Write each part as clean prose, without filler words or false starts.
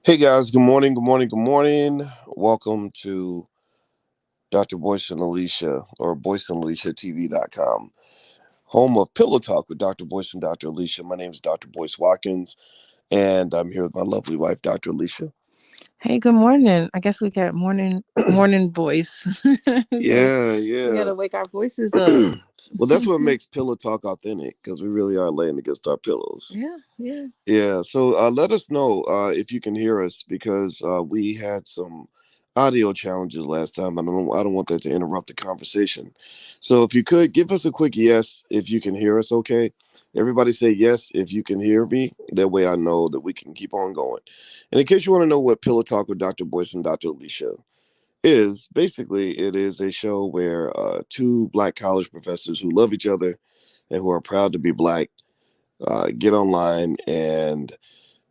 Hey guys, good morning, good morning, good morning. Welcome to Dr. Boyce and Alicia or Boyce and Alicia TV.com, home of Pillow Talk with Dr. Boyce and Dr. Alicia. My name is Dr. Boyce Watkins, and I'm here with my lovely wife, Dr. Alicia. Hey, good morning. I guess we got morning voice. we gotta Yeah, we yeah. gotta wake our voices up. Well, that's what makes Pillow Talk authentic because we really are laying against our pillows. Yeah, yeah. Yeah, so let us know if you can hear us because we had some audio challenges last time. I don't want that to interrupt the conversation. So if you could give us a quick yes if you can hear us, okay? Everybody say yes if you can hear me. That way I know that we can keep on going. And in case you want to know what Pillow Talk with Dr. Boyce and Dr. Alicia is, basically it is a show where two black college professors who love each other and who are proud to be black get online and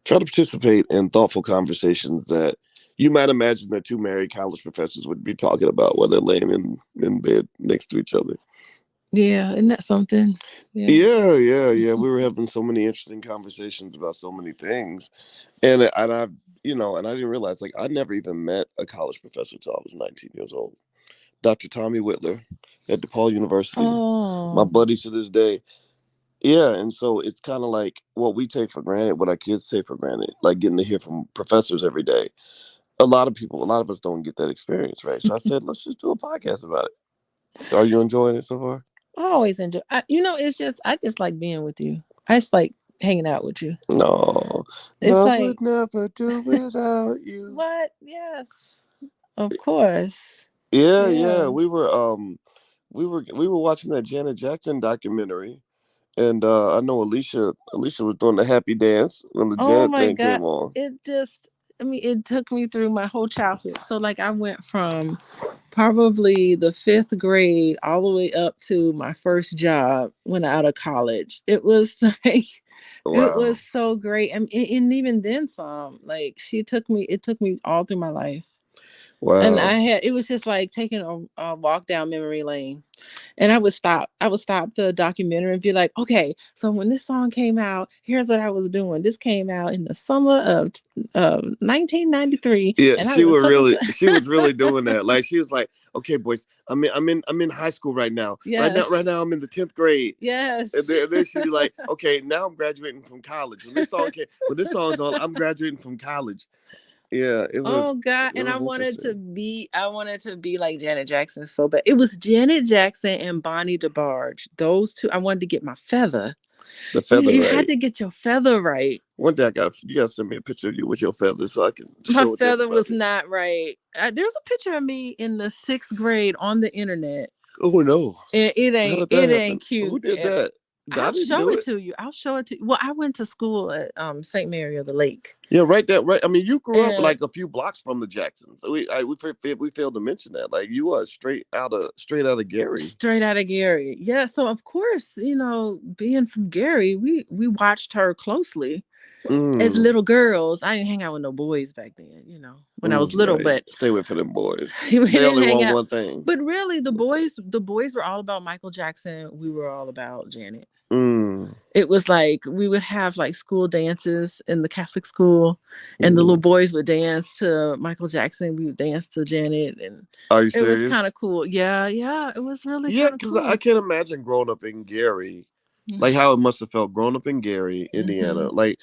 try to participate in thoughtful conversations that you might imagine that two married college professors would be talking about while they're laying in bed next to each other. Yeah, isn't that something? Yeah. Yeah. We were having so many interesting conversations about so many things, and I didn't realize I never even met a college professor until I was 19 years old. Dr. Tommy Whitler at DePaul University, my Oh, buddy to this day. Yeah, and so it's kind of like what we take for granted, what our kids take for granted, like getting to hear from professors every day. A lot of us don't get that experience, right? So I said, let's just do a podcast about it. Are you enjoying it so far? I always enjoy. It's just I just like being with you. I just like hanging out with you. No, It's love like would never do without you. what? Yes, of course. Yeah. Yeah. We were watching that Janet Jackson documentary, and I know Alicia was doing the happy dance when the Oh Janet my thing God. came on. It took me through my whole childhood. So, like, I went from probably the fifth grade all the way up to my first job when out of college. It was it Wow, was so great. And even then, it took me all through my life. And wow. it was just like taking a walk down memory lane. And I would stop the documentary and be like, okay, so when this song came out, here's what I was doing. This came out in the summer of 1993, Yeah, and I was such and such. she was really doing that. Like she was like, "Okay, boys, I'm in high school right now. Right Yes, now, I'm in the 10th grade." And yes. then she'd be like, "Okay, now I'm graduating from college. When this song's on, I'm graduating from college." Yeah, Oh God. it And was interesting. I wanted to be like Janet Jackson so bad. It was Janet Jackson and Bonnie DeBarge. Those two, I wanted to get my feather. The You feather you had right. to get your feather right. One day you gotta send me a picture of you with your feathers so I can My show it to feather was everybody. not right. There's a picture of me in the sixth grade on the internet, Oh no, and how did that it happen? ain't Who cute. did that? I I'll didn't show do it it. to you. I'll show it to you. Well, I went to school at St. Mary of the Lake, Yeah, right. That right. I mean, you grew up and like a few blocks from the Jacksons. We failed to mention that. Like you are straight out of Gary. straight out of Gary. Yeah, so of course, being from Gary, we watched her closely as Mm, little girls. I didn't hang out with no boys back then, when I was little, right. but Stay away from them boys. we They didn't only hang want out. one thing. But really, the boys were all about Michael Jackson. We were all about Janet. Mm, It was like we would have like school dances in the Catholic school, and the little mm. boys would dance to Michael Jackson. We would dance to Janet, and Are you it was kind serious? of cool. Yeah, yeah, it was really Yeah, kind of because I cool. can't imagine growing up in Gary, like how it must have felt growing up in Gary, Mm-hmm. Indiana. Like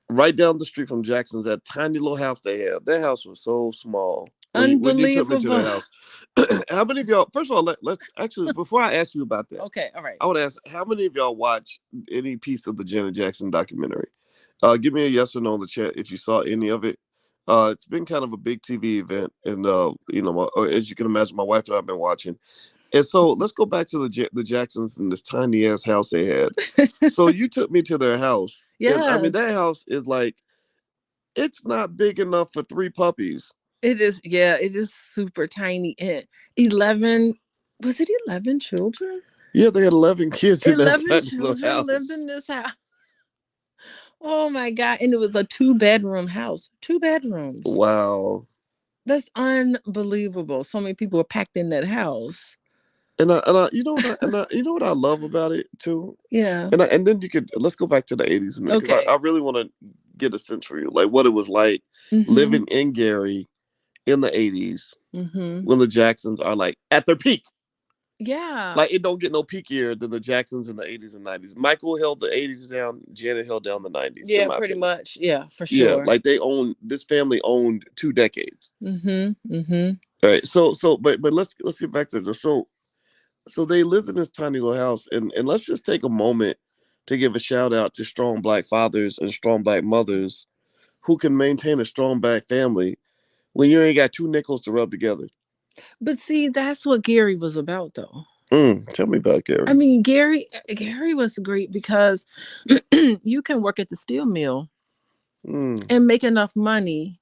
right down the street from Jackson's, that tiny little house they have. That house was so small. When you took me to the Unbelievable. house, how many of y'all? First of all, let's actually before I ask you about that, Okay, all right. I would ask how many of y'all watch any piece of the Janet Jackson documentary? Give me a yes or no in the chat if you saw any of it. It's been kind of a big TV event, and as you can imagine, my wife and I've been watching. And so let's go back to the Jacksons and this tiny ass house they had. So you took me to their house, and I mean Yes, that house is like it's not big enough for three puppies. it is. Yeah, it is super tiny. And 11, was it 11 children? Yeah, they had 11 kids in that 11 tiny little children lived in house. this house. Oh my God. And it was a two-bedroom house. Two bedrooms. Wow. That's unbelievable. So many people were packed in that house. You know what I love about it too, Yeah. and then you could let's go back to the 80s a minute because Okay. I really want to get a sense for you, like what it was like Mm-hmm. living in Gary in the 80s Mm-hmm. when the Jacksons are like at their peak. Yeah. Like it don't get no peakier than the Jacksons in the 80s and 90s. Michael held the 80s down, Janet held down the 90s, in Yeah, my pretty opinion. much. Yeah, for Yeah, sure. like they own this family owned 2 decades. Mm-hmm. Mm-hmm. All right, but let's get back to this. So they lived in this tiny little house, and let's just take a moment to give a shout out to strong black fathers and strong black mothers who can maintain a strong black family when you ain't got two nickels to rub together. But see, that's what Gary was about, though. Tell me about I Gary. mean, Gary was great because you can work at the steel mill Mm, and make enough money,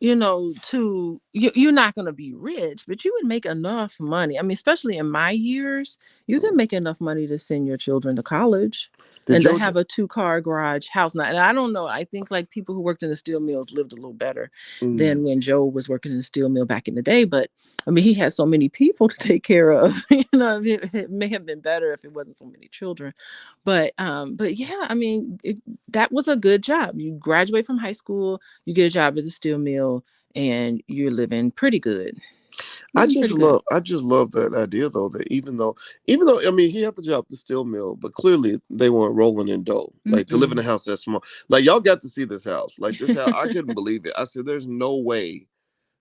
you're not going to be rich, but you would make enough money. I mean, especially in my years, you can mm. make enough money to send your children to college Did and to Joe? have a 2-car garage house. Now, and I don't know, I think like people who worked in the steel mills lived a little better Mm, than when Joe was working in the steel mill back in the day. But I mean, he had so many people to take care of. It may have been better if it wasn't so many children. But yeah, I mean, that was a good job. You graduate from high school, you get a job at the steel mill, and you're living pretty good. Living pretty good. I just love that idea though, that even though I mean he had the job at the steel mill, but clearly they weren't rolling in dough. Like to live in a Mm-mm. house that small. Like y'all got to see this house. Like this house, I couldn't believe it. I said, there's no way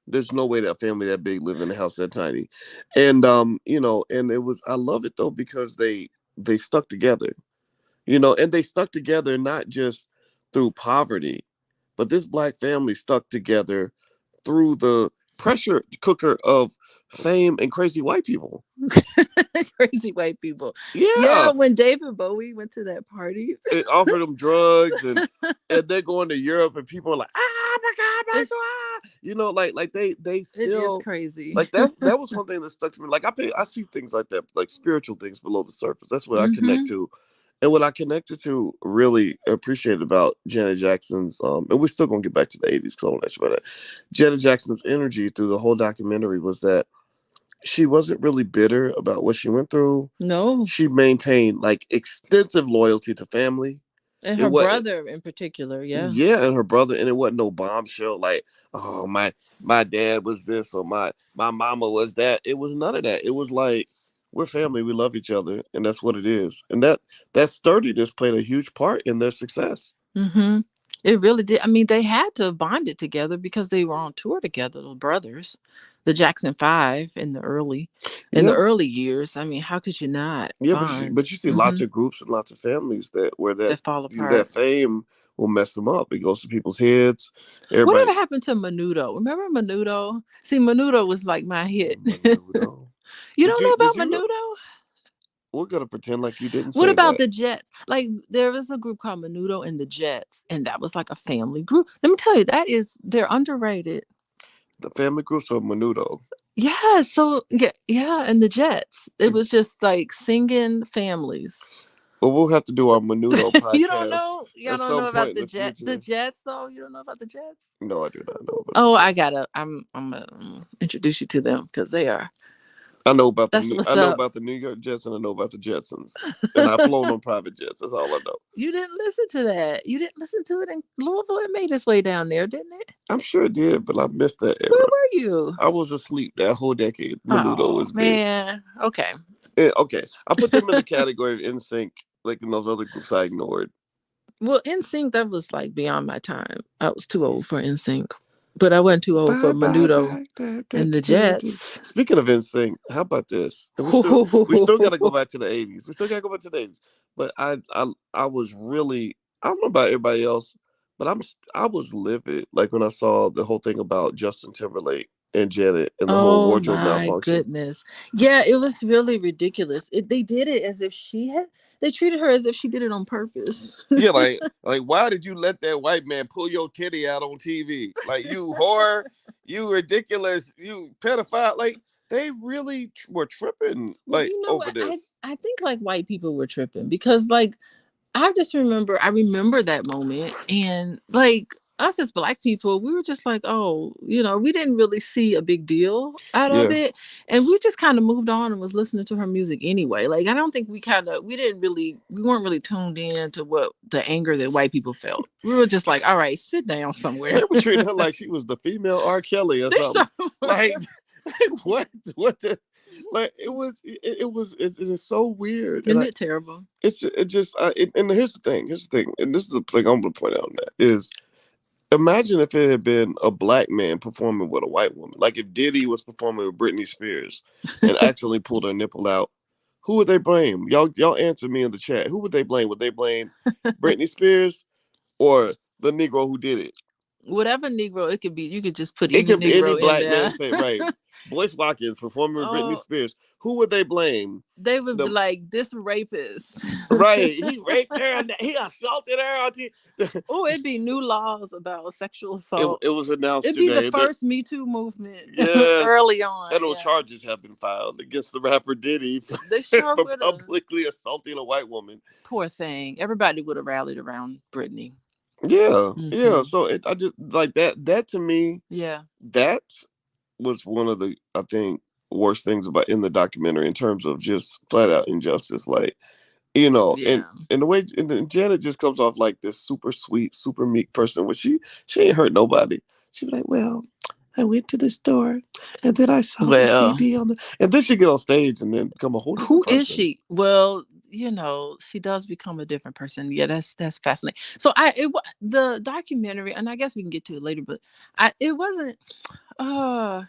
that a family that big lived in a house that tiny. And and it was I love it though because they stuck together. And they stuck together not just through poverty, but this black family stuck together through the pressure cooker of fame and crazy white people. Crazy white people. Yeah, Yeah, when David Bowie went to that party, it offered them drugs, and they're going to Europe, and people are like, ah, my God, it's Michael, ah. Like they it is still crazy. like that was one thing that stuck to me. Like I see things like that, like spiritual things below the surface. That's what I connect Mm-hmm. to. And what I connected to really appreciate about Janet Jackson's, and we're still gonna get back to the 80s because I want to ask you about that. Janet Jackson's energy through the whole documentary was that she wasn't really bitter about what she went through. No. She maintained like extensive loyalty to family. And It her was brother in particular, yeah. yeah, and her brother, and it wasn't no bombshell like, oh my dad was this or my mama was that. It was none of that. It was like we're family, we love each other, and that's what it is. And that sturdiness played a huge part in their success. Mm-hmm. It really did. I mean, they had to bond it together because they were on tour together, the brothers, the Jackson Five in the Yeah, early years. I mean, how could you not yeah, bond? but you see Mm-hmm. lots of groups and lots of families that where that That fall that apart. fame will mess them up. It goes to people's heads. Whatever Everybody, happened to Menudo? Remember Menudo? See, Menudo was like my hit. Menudo. You don't know Did about you? Menudo? We're gonna pretend like you didn't What say about that. the Jets? Like there was a group called Menudo and the Jets, and that was like a family group. Let me tell you, they're underrated. The family groups of Menudo. Yeah, so yeah, and the Jets. It was just like singing families. But we'll have to do our Menudo You don't podcast know? Y'all at don't some know about point in the The future. Jets though? You don't know about the Jets? No, I do not know about the Oh, Jets. I'm gonna introduce you to them because they are. That's I what's know up. about the New York Jets and I know about the Jetsons. And I've flown on private jets. That's all I know. You didn't listen to that. You didn't listen to it in Louisville. It made its way down there, didn't it? I'm sure it did, but I missed that Where era. were you? I was asleep that whole decade. Menudo Oh was big. man. Okay. Okay, I put them in the category of NSYNC, like in those other groups I ignored. Well, NSYNC, that was like beyond my time. I was too old for NSYNC, but I wasn't too old for Bye bye Menudo bye. and the Jets. Speaking of NSYNC, how about this? And we still got to go back to the 80s. We still got to go back to the 80s. But I was really, I don't know about everybody else, but I was livid like when I saw the whole thing about Justin Timberlake and Janet and the whole Oh wardrobe my malfunction. goodness. Yeah, it was really ridiculous. They did it as if they treated her as if she did it on purpose. Yeah, like why did you let that white man pull your titty out on TV? Like you whore, you ridiculous, you pedophile. Like they really were tripping Well, like you know over what? this. I think like white people were tripping because like I remember that moment and like us as black people, we were just like, oh, we didn't really see a big deal out of Yeah. it. And we just kind of moved on and was listening to her music anyway. Like, I don't think we weren't really tuned in to what the anger that white people felt. We were just like, all right, sit down somewhere. They were treating her like she was the female R. Kelly or They something. sure were. Like, like what the, like it is so weird. And Isn't it terrible? it just and here's the thing, and this is the thing I'm gonna point out on that is, imagine if it had been a black man performing with a white woman. Like if Diddy was performing with Britney Spears and accidentally pulled her nipple out, who would they blame? Y'all answer me in the chat. Who would they blame? Would they blame Britney Spears or the Negro who did it? Whatever Negro it could be, you could just put It any could be any Negro in black there. man's favorite, right? Boyce Watkins performing with Britney Oh, Spears. Who would they blame? they would be The like, this rapist. right, he raped her. He assaulted her. Oh, it'd be new laws about sexual It assault. it was announced It'd be the today that first Me Too movement yes, early on. federal Yeah, charges have been filed against the rapper Diddy they sure for would have. publicly assaulting a white woman. Poor thing. Everybody would have rallied around Brittany. Yeah, yeah. Hmm. So I just like that. That to me, Yeah. that was one of the, I think, worst things about in the documentary in terms of just flat out injustice. Like, and Yeah. the way, and then Janet just comes off like this super sweet, super meek person, which she ain't hurt nobody. She be like, well, I went to the store and then I saw the Well, CD on the, and then she get on stage and then become a whole different who is person. she? Well, she does become a different person. Yeah, that's fascinating. So the documentary, and I guess we can get to it later, but it wasn't. Uh,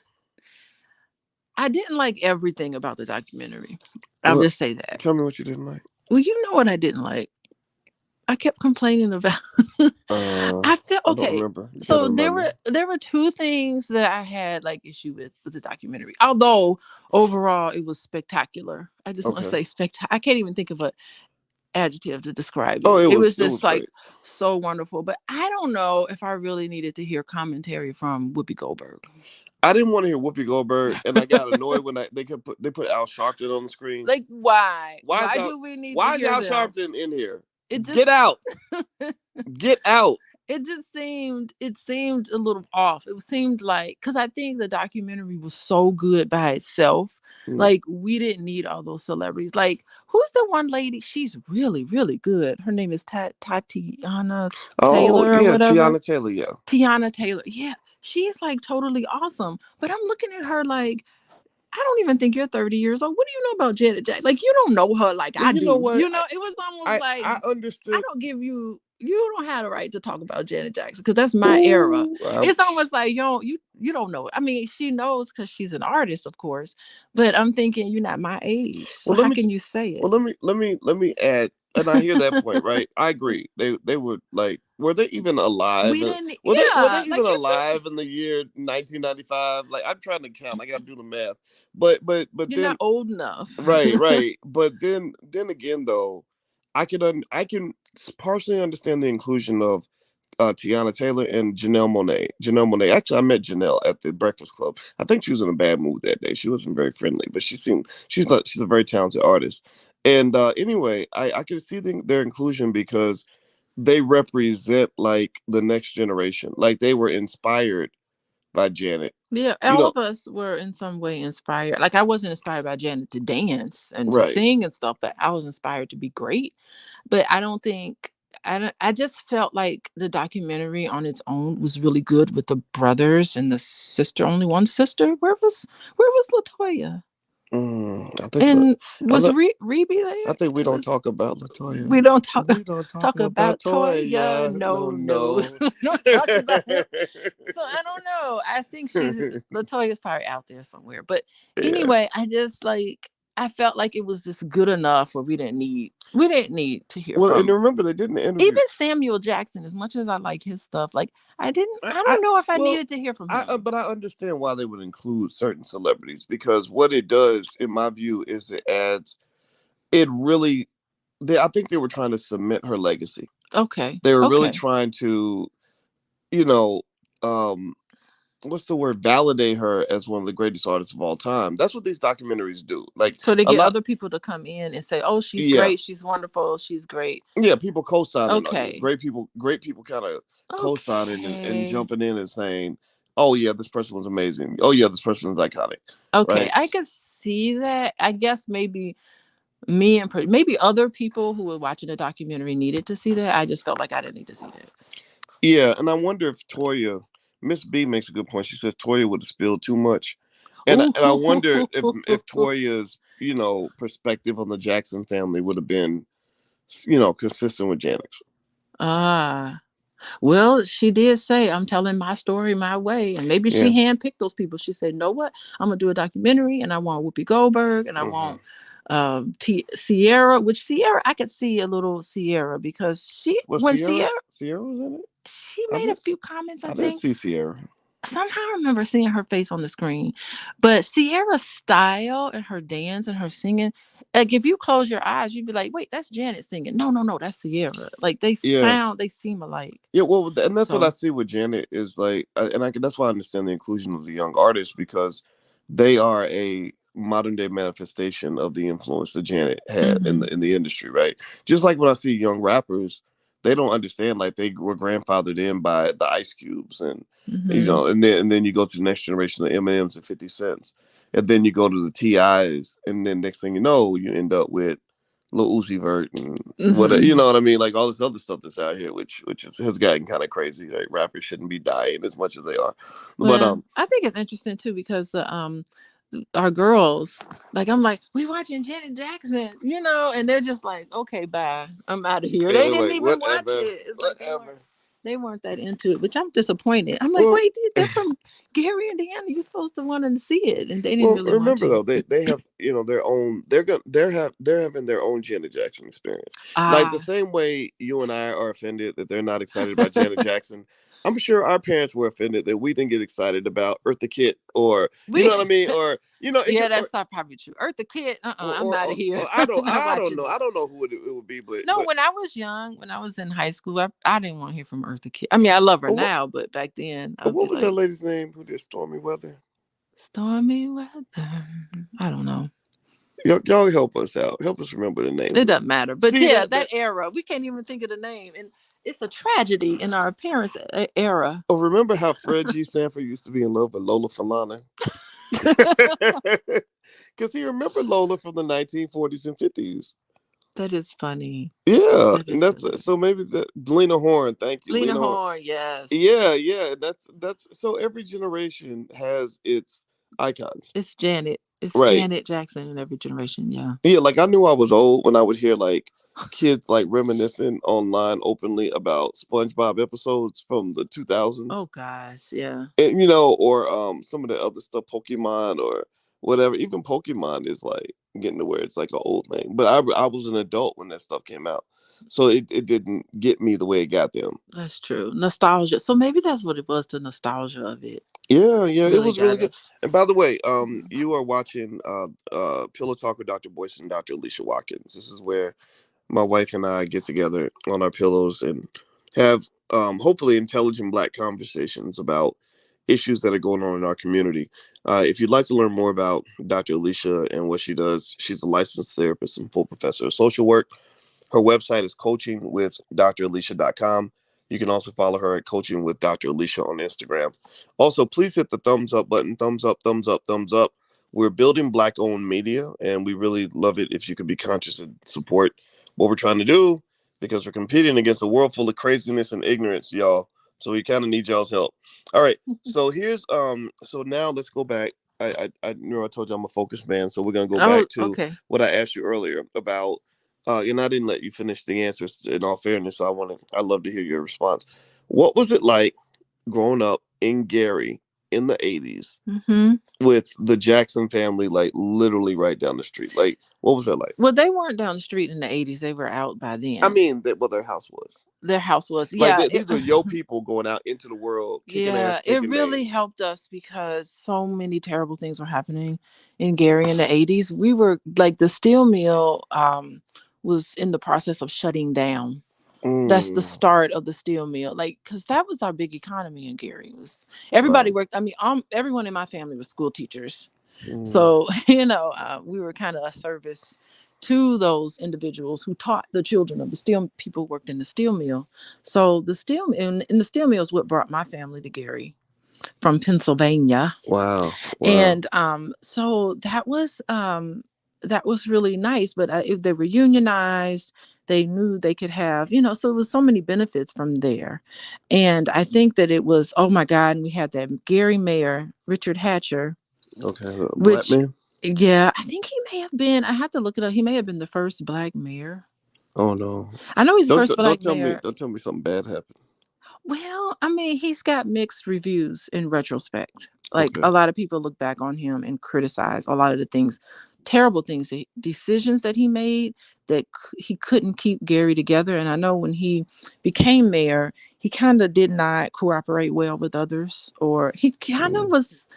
I didn't like everything about the documentary. I'll Well, just say that. tell me what you didn't like. Well, you know what I didn't like. I kept complaining about. I felt I don't okay. remember. You gotta So remind me. there were two things that I had like issue with the documentary. Although overall it was spectacular. I just want to Okay. say spectacular. I can't even think of a adjective to describe Oh, it. It was it just was like great. so wonderful. But I don't know if I really needed to hear commentary from Whoopi Goldberg. I didn't want to hear Whoopi Goldberg, and I got annoyed when they put Al Sharpton on the screen. Like why? Why is Why Al do we need to Why is hear Al them? Sharpton in here? It Get just out! Get out! it seemed a little off. It seemed like, because I think the documentary was so good by itself, Mm. like we didn't need all those celebrities. Like, who's the one lady? She's really really good. Her name is Tatiana Oh Taylor or yeah, whatever. Tiana Taylor. Yeah. Tiana Taylor, yeah, she's like totally awesome. But I'm looking at her like, I don't even think you're 30 years old. What do you know about Janet Jackson? Like, you don't know her like Well, I you know do. what? It was almost like, I I understood. don't give you, you don't have the right to talk about Janet Jackson because that's my era. Ooh, It's almost like you don't know. I mean, she knows because she's an artist, of course. But I'm thinking you're not my age. So well, let how me can you say it? well let me add. And I hear that point, right? I agree. They would like. Were they even alive? We didn't, Were they yeah, like even you're just, alive in the year 1995? Like I'm trying to count. I got to do the math. But you're not then old enough. right. But then again though, I can partially understand the inclusion of Tiana Taylor and Janelle Monae. Janelle Monae. Actually, I met Janelle at the Breakfast Club. I think she was in a bad mood that day. She wasn't very friendly, but she's a very talented artist. And anyway, I can see their inclusion because they represent like the next generation. Like they were inspired by Janet. Yeah, You all know, of us were in some way inspired. Like, I wasn't inspired by Janet to dance and to right? sing and stuff, but I was inspired to be great. But I don't think I just felt like the documentary on its own was really good with the brothers and the sister, only one sister. Where was Latoya? I think And I, was look, Rebe there? I think we It don't was, talk about Latoya. we don't talk We don't talk talk about about Toya. Toya. No, No, no. no. Don't talk about her. So I don't know. I think Latoya's probably out there somewhere. But Yeah. anyway, I felt like it was just good enough where we didn't need to hear Well, and from remember they did an interview. even Samuel Jackson. As much as I like his stuff, like I I don't know if I well, needed to hear from him. but I understand why they would include certain celebrities because what it does, in my view, is it adds. It really, I think they were trying to cement her legacy. Okay. They were really Okay. trying to, you know, um, what's the word, validate her as one of the greatest artists of all time. That's what these documentaries do. Like So they a get lot. other people to come in and say, "Oh, she's Yeah, great. She's wonderful. She's great." yeah, people co-signing on you. Okay. Great people kind of co-signing and Okay. jumping in and saying, "Oh yeah, this person was amazing. Oh yeah, this person was iconic." Okay. Right? I could see that. I guess maybe me and maybe other people who were watching the documentary needed to see that. I just felt like I didn't need to see that. Yeah, and I wonder if Toya, Miss B makes a good point. She says Toya would have spilled too much, and I wonder if Ooh. Toya's perspective on the Jackson family would have been consistent with Janet's. Ah. Well, she did say, "I'm telling my story my way." And maybe she Yeah. handpicked those people. She said, "Know what? I'm going to do a documentary and I want Whoopi Goldberg and I Hmm. want Sierra," which Sierra, I could see a little Sierra because Was when Sierra was in it? she I made a didn't few comments, I I didn't think. see Sierra. Somehow I remember seeing her face on the screen. But Sierra's style and her dance and her singing, like if you close your eyes, you'd be like, wait, that's Janet singing. No, no, no, that's Sierra. Like Yeah. they seem alike. Yeah, well, and that's what I So, see with Janet is like, that's why I understand the inclusion of the young artists because they are a modern day manifestation of the influence that Janet had in hmm the industry, right? Just like when I see young rappers, they don't understand like they were grandfathered in by the Ice Cubes and hmm and then you go to the next generation of Eminems and 50 Cents, and then you go to the Ti's, and then next thing you know, you end up with Lil Uzi Vert and what you hmm know what I mean, like all this other stuff that's out here, has gotten kind of crazy. Like rappers shouldn't be dying as much as they are, but Well, I think it's interesting too because our girls, like I'm like, we watching Janet Jackson, and they're just like, okay, bye, I'm out of here. yeah, They they're didn't like even watch whatever, it. It's like whatever. they weren't that into it, which I'm disappointed. I'm like, Well, wait, they're from Gary, Indiana. You're supposed to want them to see it, and they didn't well, really want remember to. though, they have their own. They're having their own Janet Jackson experience. Like the Ah, same way you and I are offended that they're not excited about Janet Jackson. I'm sure our parents were offended that we didn't get excited about Eartha Kitt, or you we, know what I mean, or it yeah, could, that's not probably true. Earth the Kid, I'm out of here. or Not watching I it. don't know who it would be, No, when I was young, when I was in high school, I didn't want to hear from Eartha Kitt. I mean, I love her what now, but back then I'd be what was that like, lady's name who did Stormy Weather? stormy weather. I don't know. Y'all help us out. Help us remember the names It of doesn't them. matter. But See yeah, that that era, we can't even think of the name. And it's a tragedy in our parents' era. oh, remember how Fred G. Sanford used to be in love with Lola Falana? Because he remembered Lola from the 1940s and 50s. That is funny. Yeah, That and is that's funny. so maybe that Lena Horne. Thank you, Lena Lena Horne. Horne, yes. Yeah, yeah. That's so every generation has its icons, It's Janet. It's right? Janet Jackson in every generation. Yeah. Yeah, like I knew I was old when I would hear like kids like reminiscing online openly about SpongeBob episodes from the 2000s. Oh gosh, yeah. And, or some of the other stuff, Pokemon or whatever. Even Pokemon is like getting to where it's like an old thing. But I was an adult when that stuff came out, so it didn't get me the way it got them. That's true. Nostalgia. So maybe that's what it was. The nostalgia of it Yeah, yeah, it really was really got good. us. And by the way, you are watching Pillow Talk with Dr. Boyce and Dr. Alicia Watkins. This is where my wife and I get together on our pillows and have hopefully intelligent black conversations about issues that are going on in our community. If you'd like to learn more about Dr. Alicia and what she does, she's a licensed therapist and full professor of social work. Her website is coachingwithdralicia.com. You can also follow her at Coaching with Dr. Alicia on Instagram. Also, please hit the thumbs up button. Thumbs up, thumbs up, thumbs up. We're building black owned media, and we really love it if you could be conscious and support what we're trying to do because we're competing against a world full of craziness and ignorance, y'all. So we kind of need y'all's help. All right. So so now let's go back. I know I told you I'm a focus man, so we're gonna go Oh, back to okay. what I asked you earlier about and I didn't let you finish the answers. In all fairness, so I love to hear your response. What was it like growing up in Gary in the '80s hmm with the Jackson family, like literally right down the street? Like, what was that like? Well, they weren't down the street in the '80s. They were out by I then. mean, that well, their house was Their house was, like yeah. these are yo people going out into the world, kicking ass, Yeah, it taking really names. helped us because so many terrible things were happening in Gary in the '80s. We were like the steel mill was in the process of shutting down. That's the Mm, start of the steel mill, like, because that was our big economy in Gary. Was everybody wow. worked? I mean, everyone in my family was school teachers, Mm, so we were kind of a service to those individuals who taught the children of the steel people who worked in the steel mill. So the steel in the steel mill is what brought my family to Gary from Pennsylvania. wow. Wow. And so that was really nice. But if they were unionized, they knew they could have, so it was so many benefits from there. And I think that it was, oh my God, and we had that Gary mayor, Richard Hatcher, Okay. Black which, man. yeah, I think he may have been, I have to look it up, he may have been the first black mayor. Oh no. I know he's the first Don't black tell me. mayor. Don't tell me something bad happened. Well, I mean, he's got mixed reviews in retrospect. Like, Okay. a lot of people look back on him and criticize a lot of the things, terrible things, decisions that he made that he couldn't keep Gary together. And I know when he became mayor, he kind of did not cooperate well with others, or he kind of Mm, was,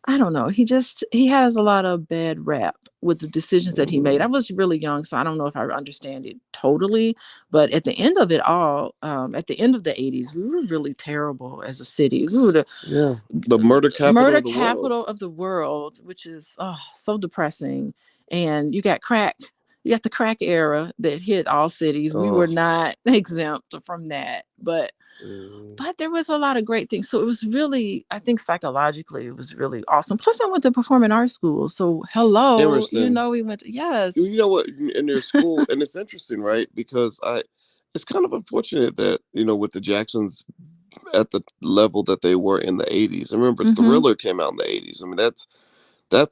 I don't know. He has a lot of bad rap with the decisions that he made. I mm, was really young, so I don't know if I understand it totally. But at the end of it all, at the end of the '80s, we were really terrible as a city. We were the yeah. The murder capital murder of the world. capital of the world, which is so depressing. And you got the crack era that hit all cities. We Oh. were not exempt from that, but Mm, there was a lot of great things. So it was really, I think psychologically, it was really awesome. Plus, I went to performing arts school. So hello, interesting. we went to, You yes. know what? In their school, and it's interesting, right? Because it's kind of unfortunate that with the Jacksons at the level that they were in the '80s. I remember Mm-hmm. Thriller came out in the '80s. I mean, that's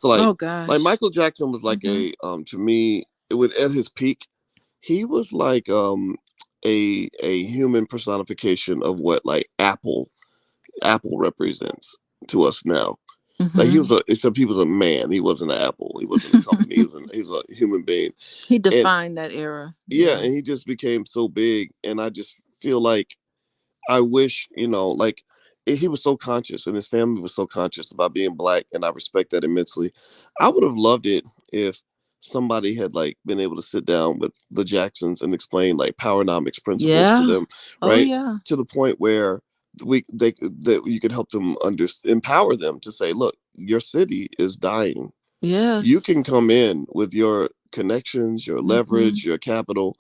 Oh like gosh. Michael Jackson was like Mm-hmm. a to me it would at his peak he was like a human personification of what like Apple represents to us now. Like he Mm-hmm. was except he was a man. He wasn't an Apple. He wasn't a company. He was a human being. He And defined that era. yeah, Yeah. and he just became so big. And I just feel like I wish, like he was so conscious and his family was so conscious about being black, and I respect that immensely. I would have loved it if somebody had like been able to sit down with the Jacksons and explain like powernomics principles to Yeah. them, Oh right? yeah. To the point where that you could help them empower them to say, look, your city is dying. You can Yes. come in with your connections, your Mm-hmm. leverage, your capital,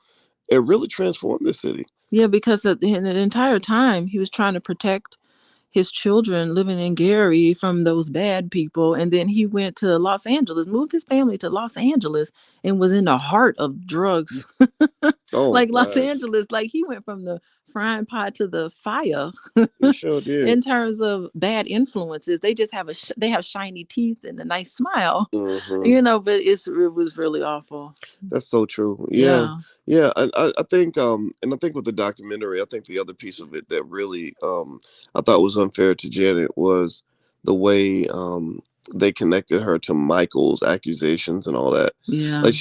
and really transform the city. Yeah, because in the entire time he was trying to protect his children living in Gary from those bad people. And then he went to Los Angeles, moved his family to Los Angeles, and was in the heart of drugs. Oh, Like Los nice. Angeles, like he went from the frying pot to the fire. You sure did. In terms of bad influences, they just have they have shiny teeth and a nice smile, Hmm. but it was really awful. That's so true. Yeah, Yeah. yeah. I think and I think with the documentary, I think the other piece of it that really I thought was unfair to Janet was the way they connected her to Michael's accusations and all that. Yeah. Like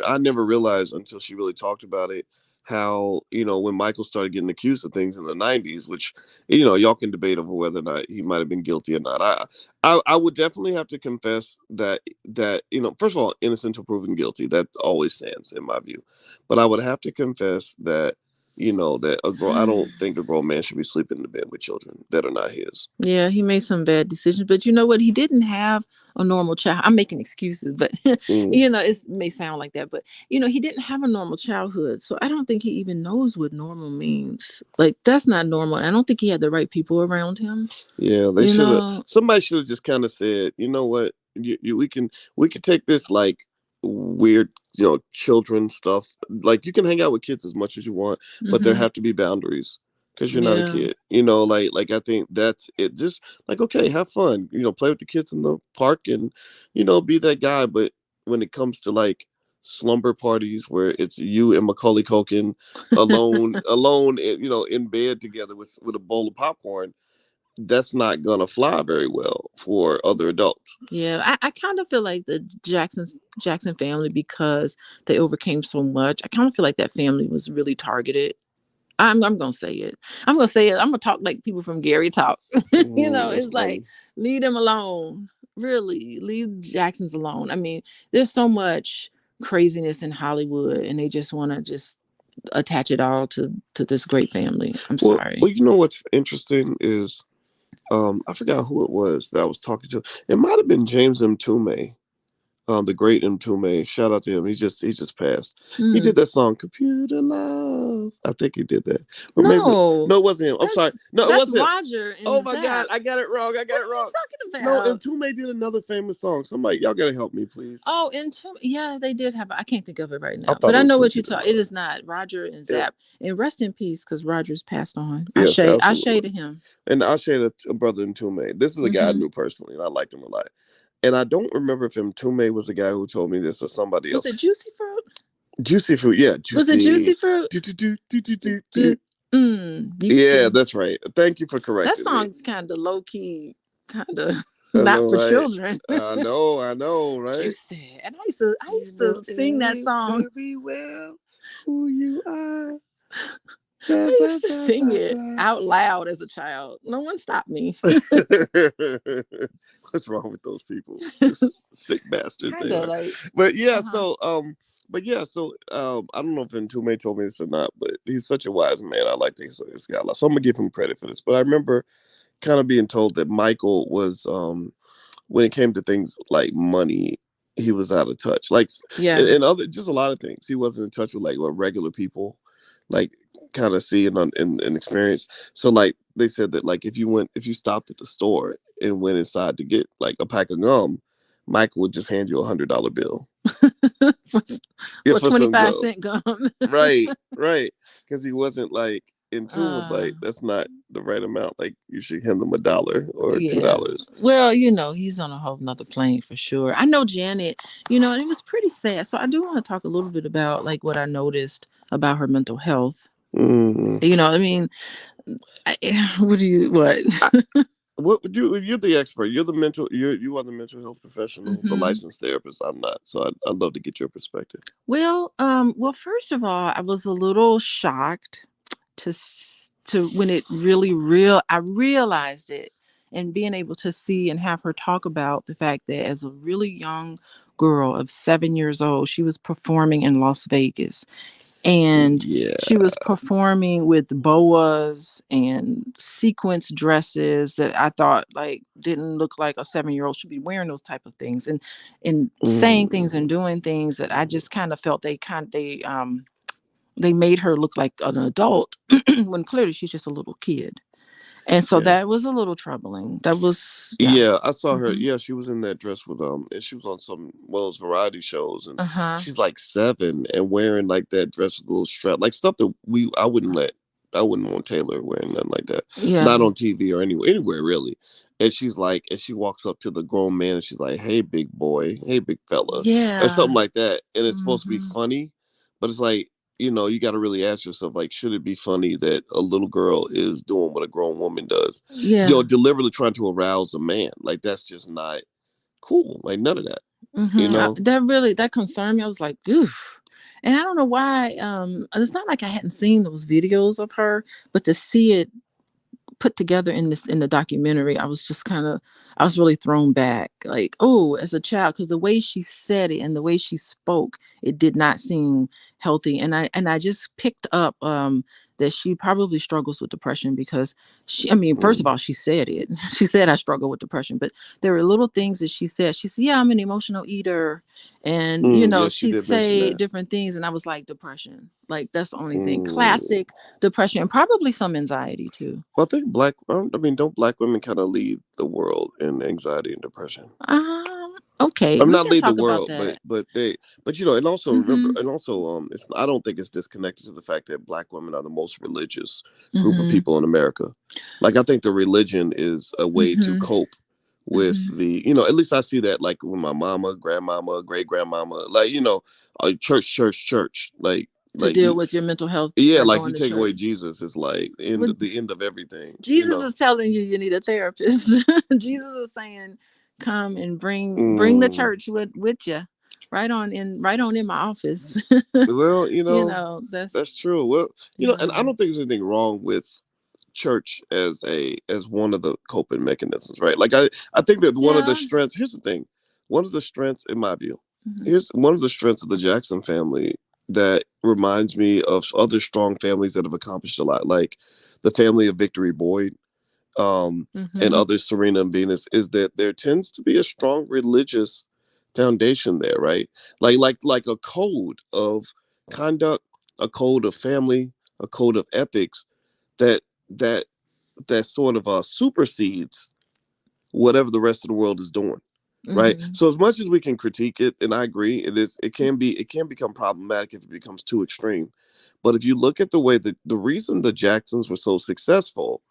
I never realized until she really talked about it how when Michael started getting accused of things in the '90s, which y'all can debate over whether or not he might have been guilty or not. I would definitely have to confess that first of all, innocent until proven guilty. That always stands in my view. But I would have to confess that that a grown I don't think a grown man should be sleeping in the bed with children that are not his. Yeah, he made some bad decisions, but you know what? He didn't have a normal child. I'm making excuses, but Mm, it may sound like that, but he didn't have a normal childhood. So I don't think he even knows what normal means. Like, that's not normal. I don't think he had the right people around him. yeah, they You should have. know. Somebody should have just kind of said, you know what, we can take this like weird children stuff. Like you can hang out with kids as much as you want, but there Hmm. have to be boundaries because you're not a Yeah. kid. Like I think that's it. Just like okay, have fun. Play with the kids in the park and be that guy. But when it comes to like slumber parties where it's you and Macaulay Culkin alone, in bed together with a bowl of popcorn, that's not gonna fly very well for other adults. Yeah, I kind of feel like the Jackson family, because they overcame so much. I kind of feel like that family was really targeted. I'm gonna say it. I'm gonna say it. I'm gonna talk like people from Gary talk. That's It's like, funny. leave them alone. Really, leave Jacksons alone. I mean, there's so much craziness in Hollywood, and they just want to just attach it all to this great family. I'm Well, sorry. you know what's interesting is I forgot who it was that I was talking to. It might have been James M. Tume, the great Mtume. Shout out to him. He just passed. He did Mm. that song "Computer Love." I think he did that, or maybe No, no, it wasn't him. I'm sorry. No, it that's wasn't him. Roger Oh and my God, Zap. I got it wrong. I got What it are you wrong. talking No, about? Mtume did another famous song. Somebody, y'all gotta help me, please. Oh, yeah, they did have. I can't think of it right I now, but thought it I was know what you "Computer talk. It Love." is not Roger and Yeah, Zap. And rest in peace, because Roger's passed on. yes, I shade absolutely. to him. And I shared a brother Mtume. This is a guy I Hmm. knew personally, and I liked him a lot. And I don't remember if Mtume was the guy who told me this or somebody Was else. it Juicy Fruit? Juicy fruit, yeah, Was it Juicy juicy. Fruit? Do, do, do, do, do, do, do. Did, you Yeah, see? that's right. Thank you for That correcting me. song's kind of low key, kind of I not know, for right? children. I know, right? Juicy. And I You used know to sing that it song. very well who you are. Blah, I blah, used to blah, sing blah, it blah. out loud as a child. No one stopped me. What's wrong with those people? Just sick bastards Kind they of are. like, But yeah, uh huh. I don't know if Ntume told me this or not, but he's such a wise man. I like this guy a lot. So I'm gonna give him credit for this. But I remember kind of being told that Michael was when it came to things like money, he was out of touch. Like Yeah. and other just a lot of things. He wasn't in touch with like what regular people like kind of see and experience. So like they said that like if you stopped at the store and went inside to get like a pack of gum, Michael would just hand you $100 bill. for, Yeah, for for twenty some five gum. cent gum. Right, right. Because he wasn't like in tune with uh, like that's not the right amount. Like you should hand them $1 or two yeah. dollars. Well, he's on a whole nother plane for sure. I know Janet, and it was pretty sad. So I do want to talk a little bit about like what I noticed about her mental health. Mm. I mean, what do you what? What would you're the expert. You are the mental health professional, the Hmm. licensed therapist. I'm not. So I'd love to get your perspective. Well, first of all, I was a little shocked to when it really real I realized it, and being able to see and have her talk about the fact that as a really young girl of 7 years old, she was performing in Las Vegas, and Yeah. she was performing with boas and sequence dresses that I thought like didn't look like a 7-year old should be wearing those type of things, and saying things Mm. and doing things that I just kind of felt they made her look like an adult when clearly she's just a little kid. And so Yeah. that was a little troubling. That was, yeah. Yeah, I saw her. Hmm. Yeah, she was in that dress with and she was on some those variety shows, and Uh-huh. she's like 7 and wearing like that dress with a little strap, like stuff that I wouldn't want Taylor wearing nothing like that, Yeah. not on TV or anywhere really. And she walks up to the grown man and she's like, "Hey, big boy, hey, big fella," or Yeah. something like that, and it's supposed to be Hmm. funny, but it's like. You got to really ask yourself, like, should it be funny that a little girl is doing what a grown woman does? Yeah. Deliberately trying to arouse a man. Like that's just not cool. Like none of that. You Hmm. know. That concerned me. I was like, oof. And I don't know why. It's not like I hadn't seen those videos of her, but to see it put together in the documentary, I was really thrown back, like, oh, as a child, because the way she said it and the way she spoke, it did not seem healthy. And I just picked up that she probably struggles with depression, because I mean, first of Mm. all, she said it. She said I struggle with depression, but there were little things that she said, yeah, I'm an emotional eater, and Yeah, she she'd did mention say that. different things, and I was like, depression, like that's the only thing. Mm. Classic depression, and probably some anxiety too. Well, I think don't black women kind of lead the world in anxiety and depression? Okay, I'm we not can lead the talk about world, that. and also remember, Mhm. and also it's I don't think it's disconnected to the fact that black women are the most religious group of Mhm. people in America. Like I think the religion is a way to Mhm. cope with Mhm. at least I see that like with my mama, grandmama, great grandmama, like church, To like deal with your mental health yeah, by like you going to take away church. Jesus, it's like Well, the end of everything, Jesus is telling you you need a therapist. Jesus is saying, "Come and bring the Mm. church with you, right on in my office." Well, That's that's true. Well, and yeah. I don't think there's anything wrong with church as one of the coping mechanisms, right? Like I think that one of the Yeah. strengths. Here's the thing, one of the strengths in my view. Mhm. Here's one of the strengths of the Jackson family. that reminds me of other strong families that have accomplished a lot, like the family of Victory Boyd, and Mm-hmm. others, Serena and Venus, is that there tends to be a strong religious foundation there, right? Like a code of conduct, a code of family, a code of ethics that that that sort of supersedes whatever the rest of the world is doing, right? Mm-hmm. So as much as we can critique it, and I agree, it can become problematic if it becomes too extreme. But if you look at the way that the reason the Jacksons were so successful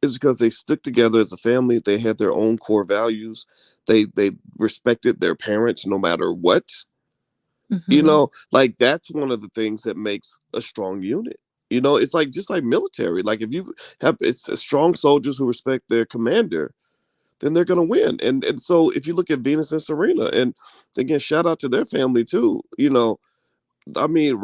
is because they stuck together as a family. They had their own core values. They respected their parents no matter what. Mm-hmm. Like that's one of the things that makes a strong unit. It's like just like military. Like if you have it's strong soldiers who respect their commander, then they're gonna win. And so if you look at Venus and Serena, and again, shout out to their family too. I mean,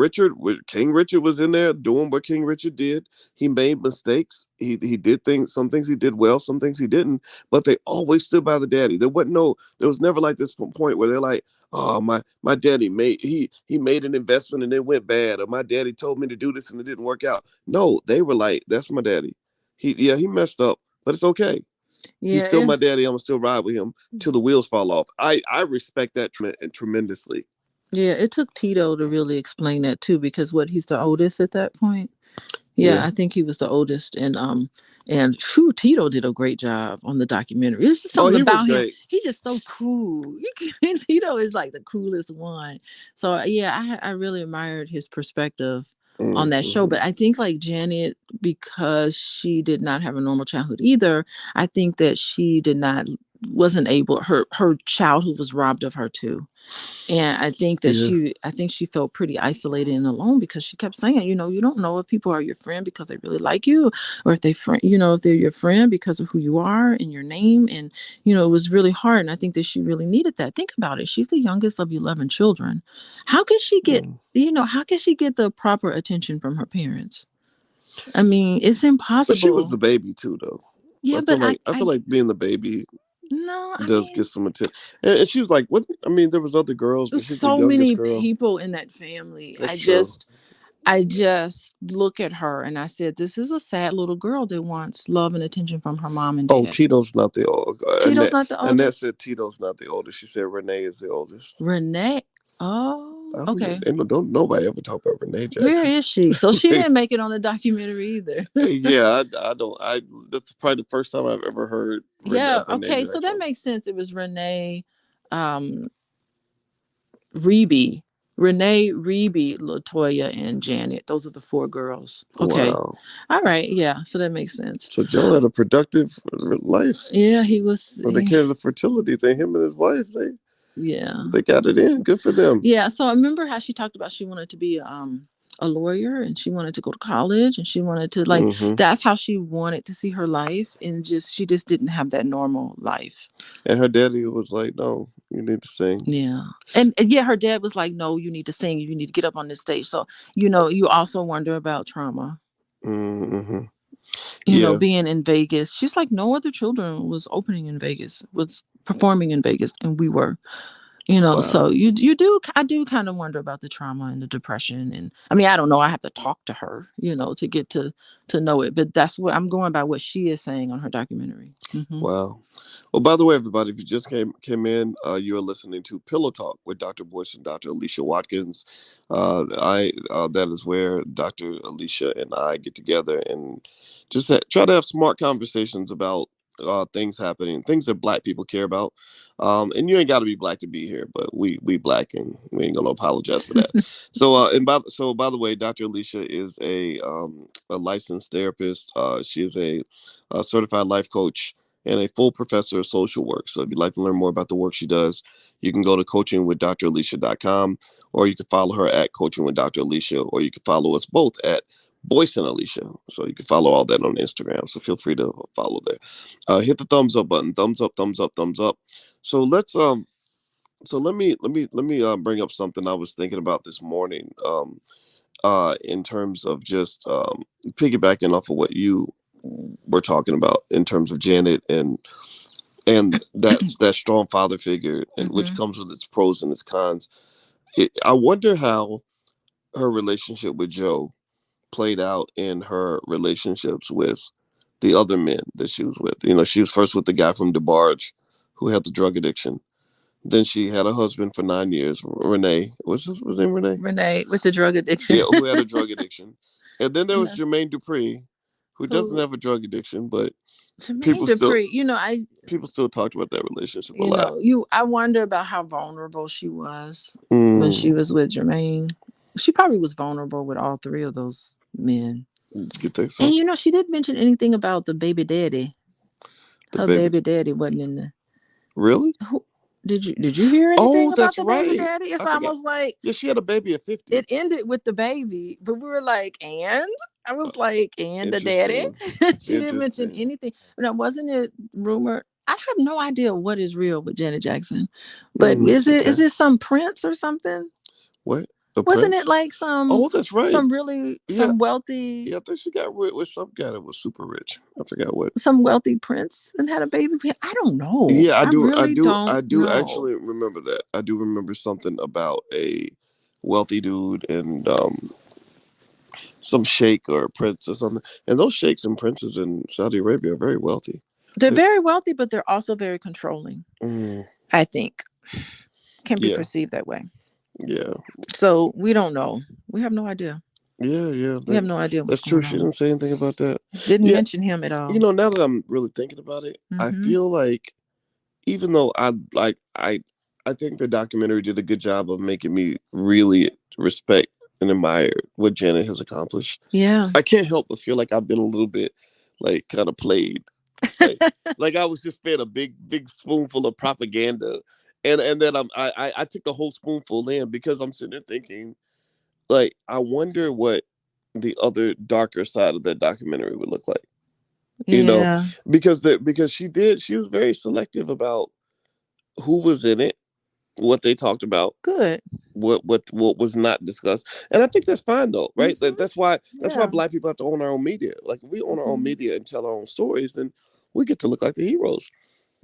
King Richard was in there doing what King Richard did. He made mistakes. He did things. Some things he did well, some things he didn't. But they always stood by the daddy. There was never like this point where they're like, oh my daddy he made an investment and it went bad, or my daddy told me to do this and it didn't work out. No, they were like, that's my daddy. He messed up, but it's okay. He's Yeah. still my daddy. I'm gonna still ride with him till the wheels fall off. I respect that tremendously. Yeah, it took Tito to really explain that too, because he's the oldest at that point. Yeah, Yeah. I think he was the oldest, and phew, Tito did a great job on the documentary. It's just Oh, something he was about him. great. He's just so cool. Tito is like the coolest one. So yeah, I really admired his perspective on that show. Mm-hmm. But I think like Janet, because she did not have a normal childhood either, I think that she did not wasn't able her childhood was robbed of her too. And Yeah. I think she felt pretty isolated and alone because she kept saying, you don't know if people are your friend because they really like you, or if if they're your friend because of who you are and your name. And, it was really hard. And I think that she really needed that. Think about it. She's the youngest of 11 children. How can she get, Mm. how can she get the proper attention from her parents? I mean, it's But she was impossible. the baby too, though. Yeah, I but feel like I feel like being the baby no, I does mean, get some attention. And she was like, "What?" I mean, there was other girls, but there's she was the so youngest many girl. people in that family. That's true. I just look at her and I said, this is a sad little girl that wants love and attention from her mom and Oh, dad. Tito's not the old. Tito's not the Annette oldest. said Tito's not the oldest. She said Renee is the oldest. Renee. Oh, I okay. don't nobody ever talk about Renee Where Jackson. is she? So she didn't make it on the documentary either. Yeah, I don't. That's probably the first time I've ever heard Yeah. of Renee Okay. So that Jackson. makes sense. It was um, Reby, Latoya, and Janet. Those are the four girls. Okay. Wow. All right. Yeah. So that makes sense. So Joe had a productive life. Yeah. He was. When they came to the fertility thing, him and his wife, Yeah. they got it in. Good for them. Yeah, so I remember how she talked about she wanted to be a lawyer and she wanted to go to college and she wanted to like Hmm. that's how she wanted to see her life and just she just didn't have that normal life. And her daddy was like, "No, you need to sing." Yeah. And yeah, her dad was like, "No, you need to sing, you need to get up on this stage." So, you also wonder about trauma. Hmm. Yeah. Being in Vegas. She's like no other children was opening in Vegas, was performing in Vegas and we were. So Wow. I do kind of wonder about the trauma and the depression. And I mean, I don't know, I have to talk to her, to get to know it, but that's what I'm going by, what she is saying on her documentary. Wow. Well, by the way, everybody, if you just came in, you are listening to Pillow Talk with Dr. Boyce and Dr. Alicia Watkins. I That is where Dr. Alicia and I get together and just try to have smart conversations about things happening, things that Black people care about. And you ain't got to be Black to be here, but we Black and we ain't gonna apologize for that. So by the way, Dr. Alicia is a licensed therapist. She is a certified life coach and a full professor of social work. So if you'd like to learn more about the work she does, you can go to coachingwithdralicia.com, or you can follow her at Coaching with Dr. Alicia, or you can follow us both at Boyce and Alicia. So you can follow all that on Instagram. So feel free to follow there. Hit the thumbs up button. Thumbs up, thumbs up, thumbs up. So let me bring up something I was thinking about this morning. In terms of just piggybacking off of what you were talking about in terms of Janet and that strong father figure, and which Hmm. comes with its pros and its cons. I wonder how her relationship with Joe played out in her relationships with the other men that she was with. You know, she was first with the guy from DeBarge who had the drug addiction. Then she had a husband for 9 years, Renee. What's his name? Renee? Renee with the drug addiction. Yeah, who had a drug addiction. And then there was Yeah. Jermaine Dupree, who doesn't Who have a drug addiction, but Jermaine people still Dupri, people still talked about that relationship a you lot. know, you I wonder about how vulnerable she was when Mm, she was with Jermaine. She probably was vulnerable with all three of those men. you think And so? she didn't mention anything about the baby daddy. The Her baby. baby daddy wasn't in the Really? who did you hear anything Oh, about that's the baby right. daddy? It's I forgot. almost like Yeah, she had a baby at 50. it ended with the baby, but we were like, and I was like, and the daddy. Interesting. She didn't mention Interesting. anything. Now, wasn't it rumored? I have no idea what is real with Janet Jackson, but Okay. is it some prince or something? What? The Wasn't it prince? like Oh, that's right. Yeah. some wealthy Yeah, I think she got with some guy that was super rich. I forgot what. prince and had a baby? I don't know. Yeah, I I do. I really do. don't I do know. actually remember that. I do remember something about a wealthy dude and some sheikh or prince or something. And those sheikhs and princes in Saudi Arabia are very wealthy. They're They, very wealthy, but they're also very controlling. mm, I think can be yeah, perceived that way. yeah, So we don't know. We have no idea. yeah. We have no idea what's That's true. going She on. didn't say anything about that. Didn't Yeah, mention him at all. now that I'm really thinking about it, I Mm-hmm. feel like even though I think the documentary did a good job of making me really respect and admire what Janet has accomplished. Yeah. I can't help but feel like I've been a little bit like kind of played, like I was just fed a big spoonful of propaganda, and then I took the whole spoonful in because I'm sitting there thinking like I wonder what the other darker side of that documentary would look like. You know, Yeah. because she was very selective about who was in it, what they talked about, Good. what was not discussed, and I think that's fine though, right? Mm-hmm. That's why Yeah. Black people have to own our own media. Like if we own our own Mm-hmm. media and tell our own stories, then we get to look like the heroes,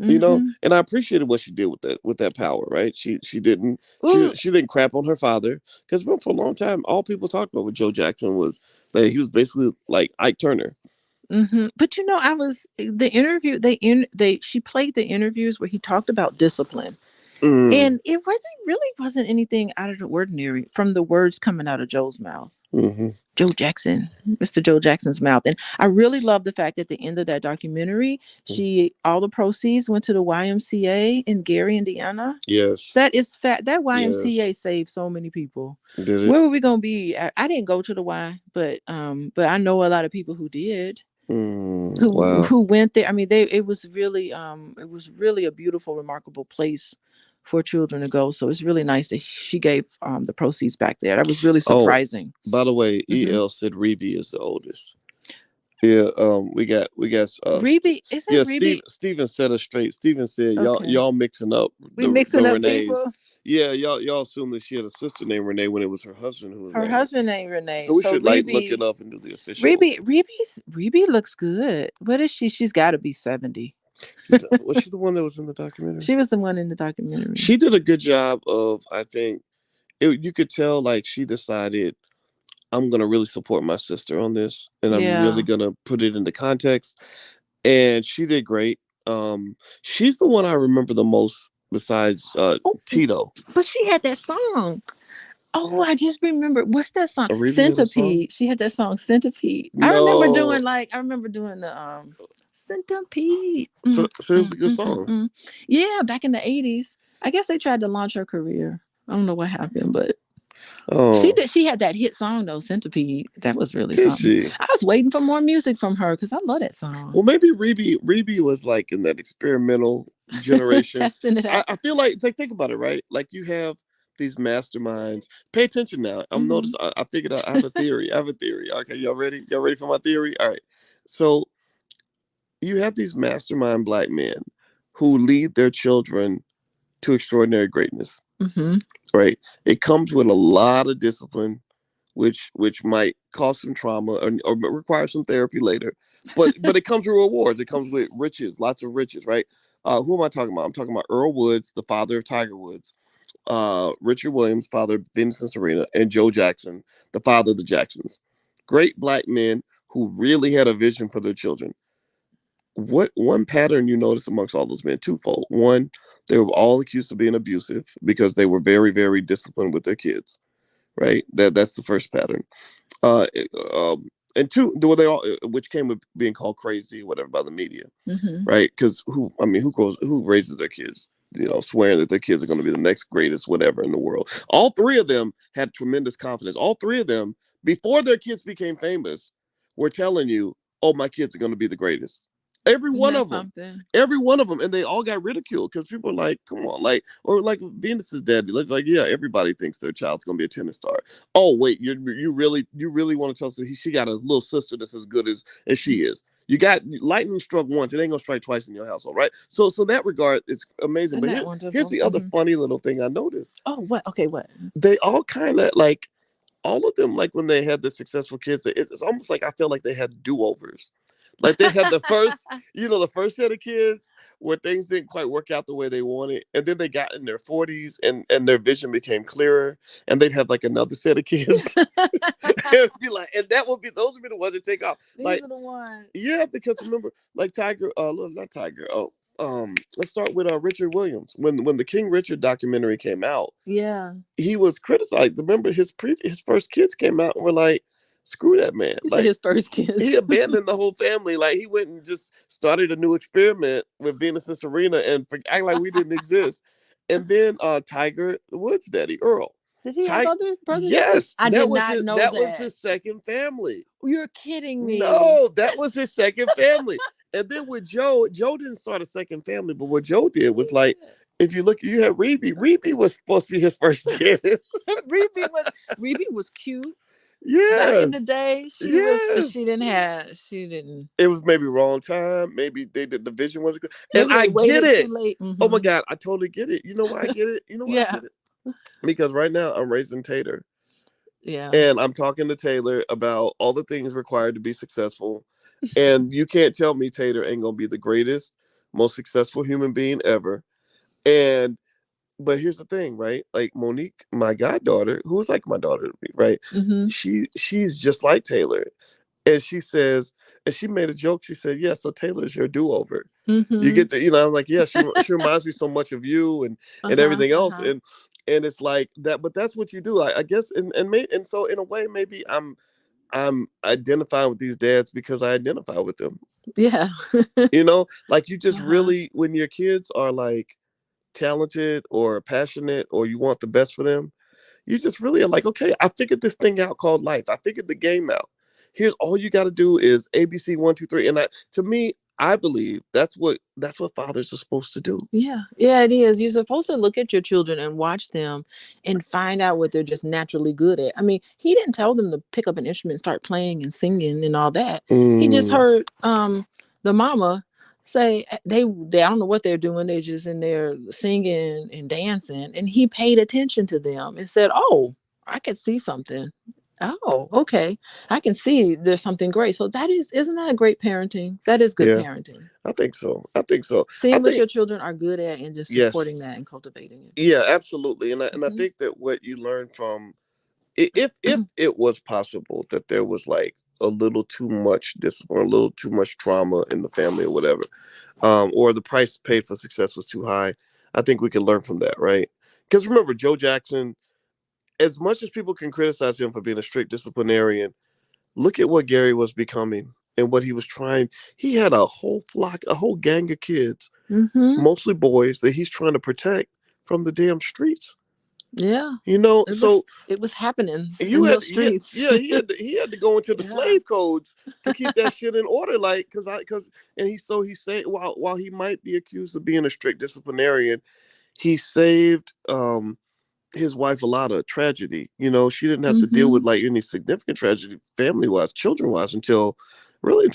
Mm-hmm. And I appreciated what she did with that power, right? Ooh. She didn't crap on her father because for a long time, all people talked about with Joe Jackson was that he was basically like Ike Turner. Mm-hmm. But I was the interview. They she played the interviews where he talked about discipline, Mm, and it really wasn't anything out of the ordinary from the words coming out of Joe's mouth. mm-hmm, Joe Jackson, Mr. Joe Jackson's mouth. And I really love the fact at the end of that documentary, she all the proceeds went to the YMCA in Gary, Indiana. yes, That is fact. That YMCA yes, saved so many people. did it? Where were we gonna be? I didn't go to the Y, but I know a lot of people who did, Wow. who went there. I mean, they it was really a beautiful, remarkable place for children to go. So it's really nice that she gave the proceeds back there. That was really Oh, surprising. by the way, Mm-hmm. El said Reeve is the oldest. Yeah, we got Reby, is that yeah, Reby? Steven set us straight. Steven said Okay. y'all mixing up We the mixing up Renees. people. Yeah, y'all assume that she had a sister named Renee when it was her husband who was Her named. husband named Renee. So we So should like look it Reby, up and do the official. Reby looks good. What is she? She's got to be 70. Was she the one that was in the documentary? She was the one in the documentary. She did a good job of, I think, you could tell like she decided I'm gonna really support my sister on this, and I'm really Yeah. gonna put it into context. And she did great. She's the one I remember the most besides Oh, Tito. but she had that song. Oh, I just remember. What's that song? Arivia had a song? Centipede. She had that song Centipede. No. I remember doing the Centipede. So it was a good song. Yeah, back in the 80s. I guess they tried to launch her career. I don't know what happened, but she Oh, did. She had that hit song though, Centipede. That was really did something. she? I was waiting for more music from her because I love that song. Well, maybe Reby was like in that experimental generation. Testing it out. I feel like think about it, right? Like you have these masterminds. Pay attention now. I'm Hmm. noticing. I figured out. I have a theory. I have a theory. Okay, y'all ready? Y'all ready for my theory? All right. So you have these mastermind Black men who lead their children to extraordinary greatness, Hmm. right? It comes with a lot of discipline, which might cause some trauma or require some therapy later. But it comes with rewards. It comes with riches, lots of riches, right? Who am I talking about? I'm talking about Earl Woods, the father of Tiger Woods. Richard Williams, father of Venus and Serena, and Joe Jackson, the father of the Jacksons. Great black men who really had a vision for their children. What one pattern you notice amongst all those men? Twofold. One, they were all accused of being abusive because they were very, very disciplined with their kids. Right. That's the first pattern. Uh, and two, were they all, which came with being called crazy, whatever, by the media, right? Because who raises their kids, swearing that their kids are going to be the next greatest whatever in the world. All three of them had tremendous confidence. All three of them, before their kids became famous, were telling you, "Oh, my kids are going to be the greatest." Every Isn't one that of them, something? every one of them, and they all got ridiculed because people are like, "Come on," like, or like Venus's daddy, like, yeah, everybody thinks their child's gonna be a tennis star. Oh wait, you really want to tell us that she got a little sister that's as good as she is? You got lightning struck once, it ain't gonna strike twice in your household, right? So that regard is amazing. Isn't But that here's wonderful? the other funny little thing I noticed. Oh, what? Okay, what? They all kind of like all of them, like when they had the successful kids, it's almost like I feel like they had do-overs. Like they had the first, the first set of kids where things didn't quite work out the way they wanted, and then they got in their 40s and their vision became clearer, and they'd have like another set of kids, and be like, and those would be the ones that take off. These Like, are the ones. yeah, because remember, like Tiger, not Tiger. Oh, let's start with Richard Williams. When the King Richard documentary came out, Yeah. he was criticized. Remember, his first kids came out and were like, "Screw that man!" You said Like his first he kiss. abandoned the whole family. Like he went and just started a new experiment with Venus and Serena and act like we didn't exist. And then Tiger Woods' daddy Earl. Did he have other brothers and sisters? Yes, I did not know that was that. his second family. You're kidding me. No, that was his second family. And then with Joe didn't start a second family, but what Joe did was like, if you look, you had Rebe. Rebe was supposed to be his first kid. Rebe was cute. Back in the Yes. day, she was, but Yes. she didn't. It was maybe wrong time. Maybe they did the vision wasn't good. And Maybe they I get waited too it. late. Oh my God, I totally get it. You know why I get it? You know why I Yeah. get it? Because right now I'm raising Tater. Yeah. And I'm talking to Taylor about all the things required to be successful. And you can't tell me Tater ain't gonna be the greatest, most successful human being ever. And but here's the thing, right? Like Monique, my goddaughter, who is like my daughter to me, right? She's just like Taylor. And she says, and she made a joke. She said, "Yeah, so Taylor's your do-over." You get to, I'm like, yeah, she reminds me so much of you and everything else, and it's like that. But that's what you do, I guess, and so in a way, maybe I'm identifying with these dads because I identify with them. Yeah. Like you just really, when your kids are like talented or passionate or you want the best for them, you just really are like, okay, I figured this thing out called life. I figured the game out. Here's all you got to do is ABC 1, 2, 3, and to me, I believe that's what fathers are supposed to do. Yeah, yeah, it is. You're supposed to look at your children and watch them and find out what they're just naturally good at. I mean, he didn't tell them to pick up an instrument, start playing and singing and all that. He just Mm, heard the mama say they I don't know what they're doing. They're just in there singing and dancing, and he paid attention to them and said, "Oh, I could see something. Oh, okay. I can see there's something great." So isn't that a great parenting? That is good yeah, parenting. I think so. I think so. I Seeing what think your children are good at and just yes, supporting that and cultivating it. yeah, absolutely. And I Mhm. think that what you learn from if it was possible that there was like a little too much discipline, or a little too much trauma in the family or whatever, or the price paid for success was too high, I think we can learn from that, right? Because remember, Joe Jackson, as much as people can criticize him for being a strict disciplinarian, look at what Gary was becoming and what he was trying. He had a whole flock, a whole gang of kids, Mhm. mostly boys, that he's trying to protect from the damn streets. Yeah. It was So it was happenings and you in had, those yeah, streets. yeah, he had to go into the Yeah. slave codes to keep that shit in order, like, and he said, while he might be accused of being a strict disciplinarian, he saved his wife a lot of tragedy. She didn't have to deal with Mhm. like any significant tragedy, family wise, children wise, until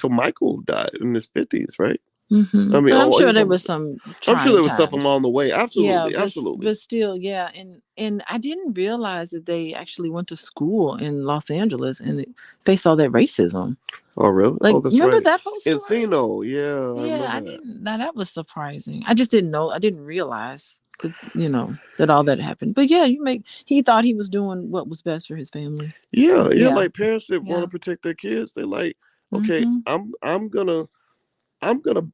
Michael died in his 50s, right? I Mhm. mean, But I'm oh, he sure was there almost. was some I'm sure trying there was stuff times. along the way. Yeah, Absolutely, but absolutely. but still, yeah, and I didn't realize that they actually went to school in Los Angeles and faced all that racism. Oh, really? Like, Oh, that's remember right. that whole story? Encino, yeah, I Yeah, I remember that. didn't. Now that was surprising. I just didn't know. I didn't realize. that all that happened. But yeah, he thought he was doing what was best for his family. Yeah, yeah. Yeah. Like parents that want Yeah. to protect their kids, they like, okay, Mhm.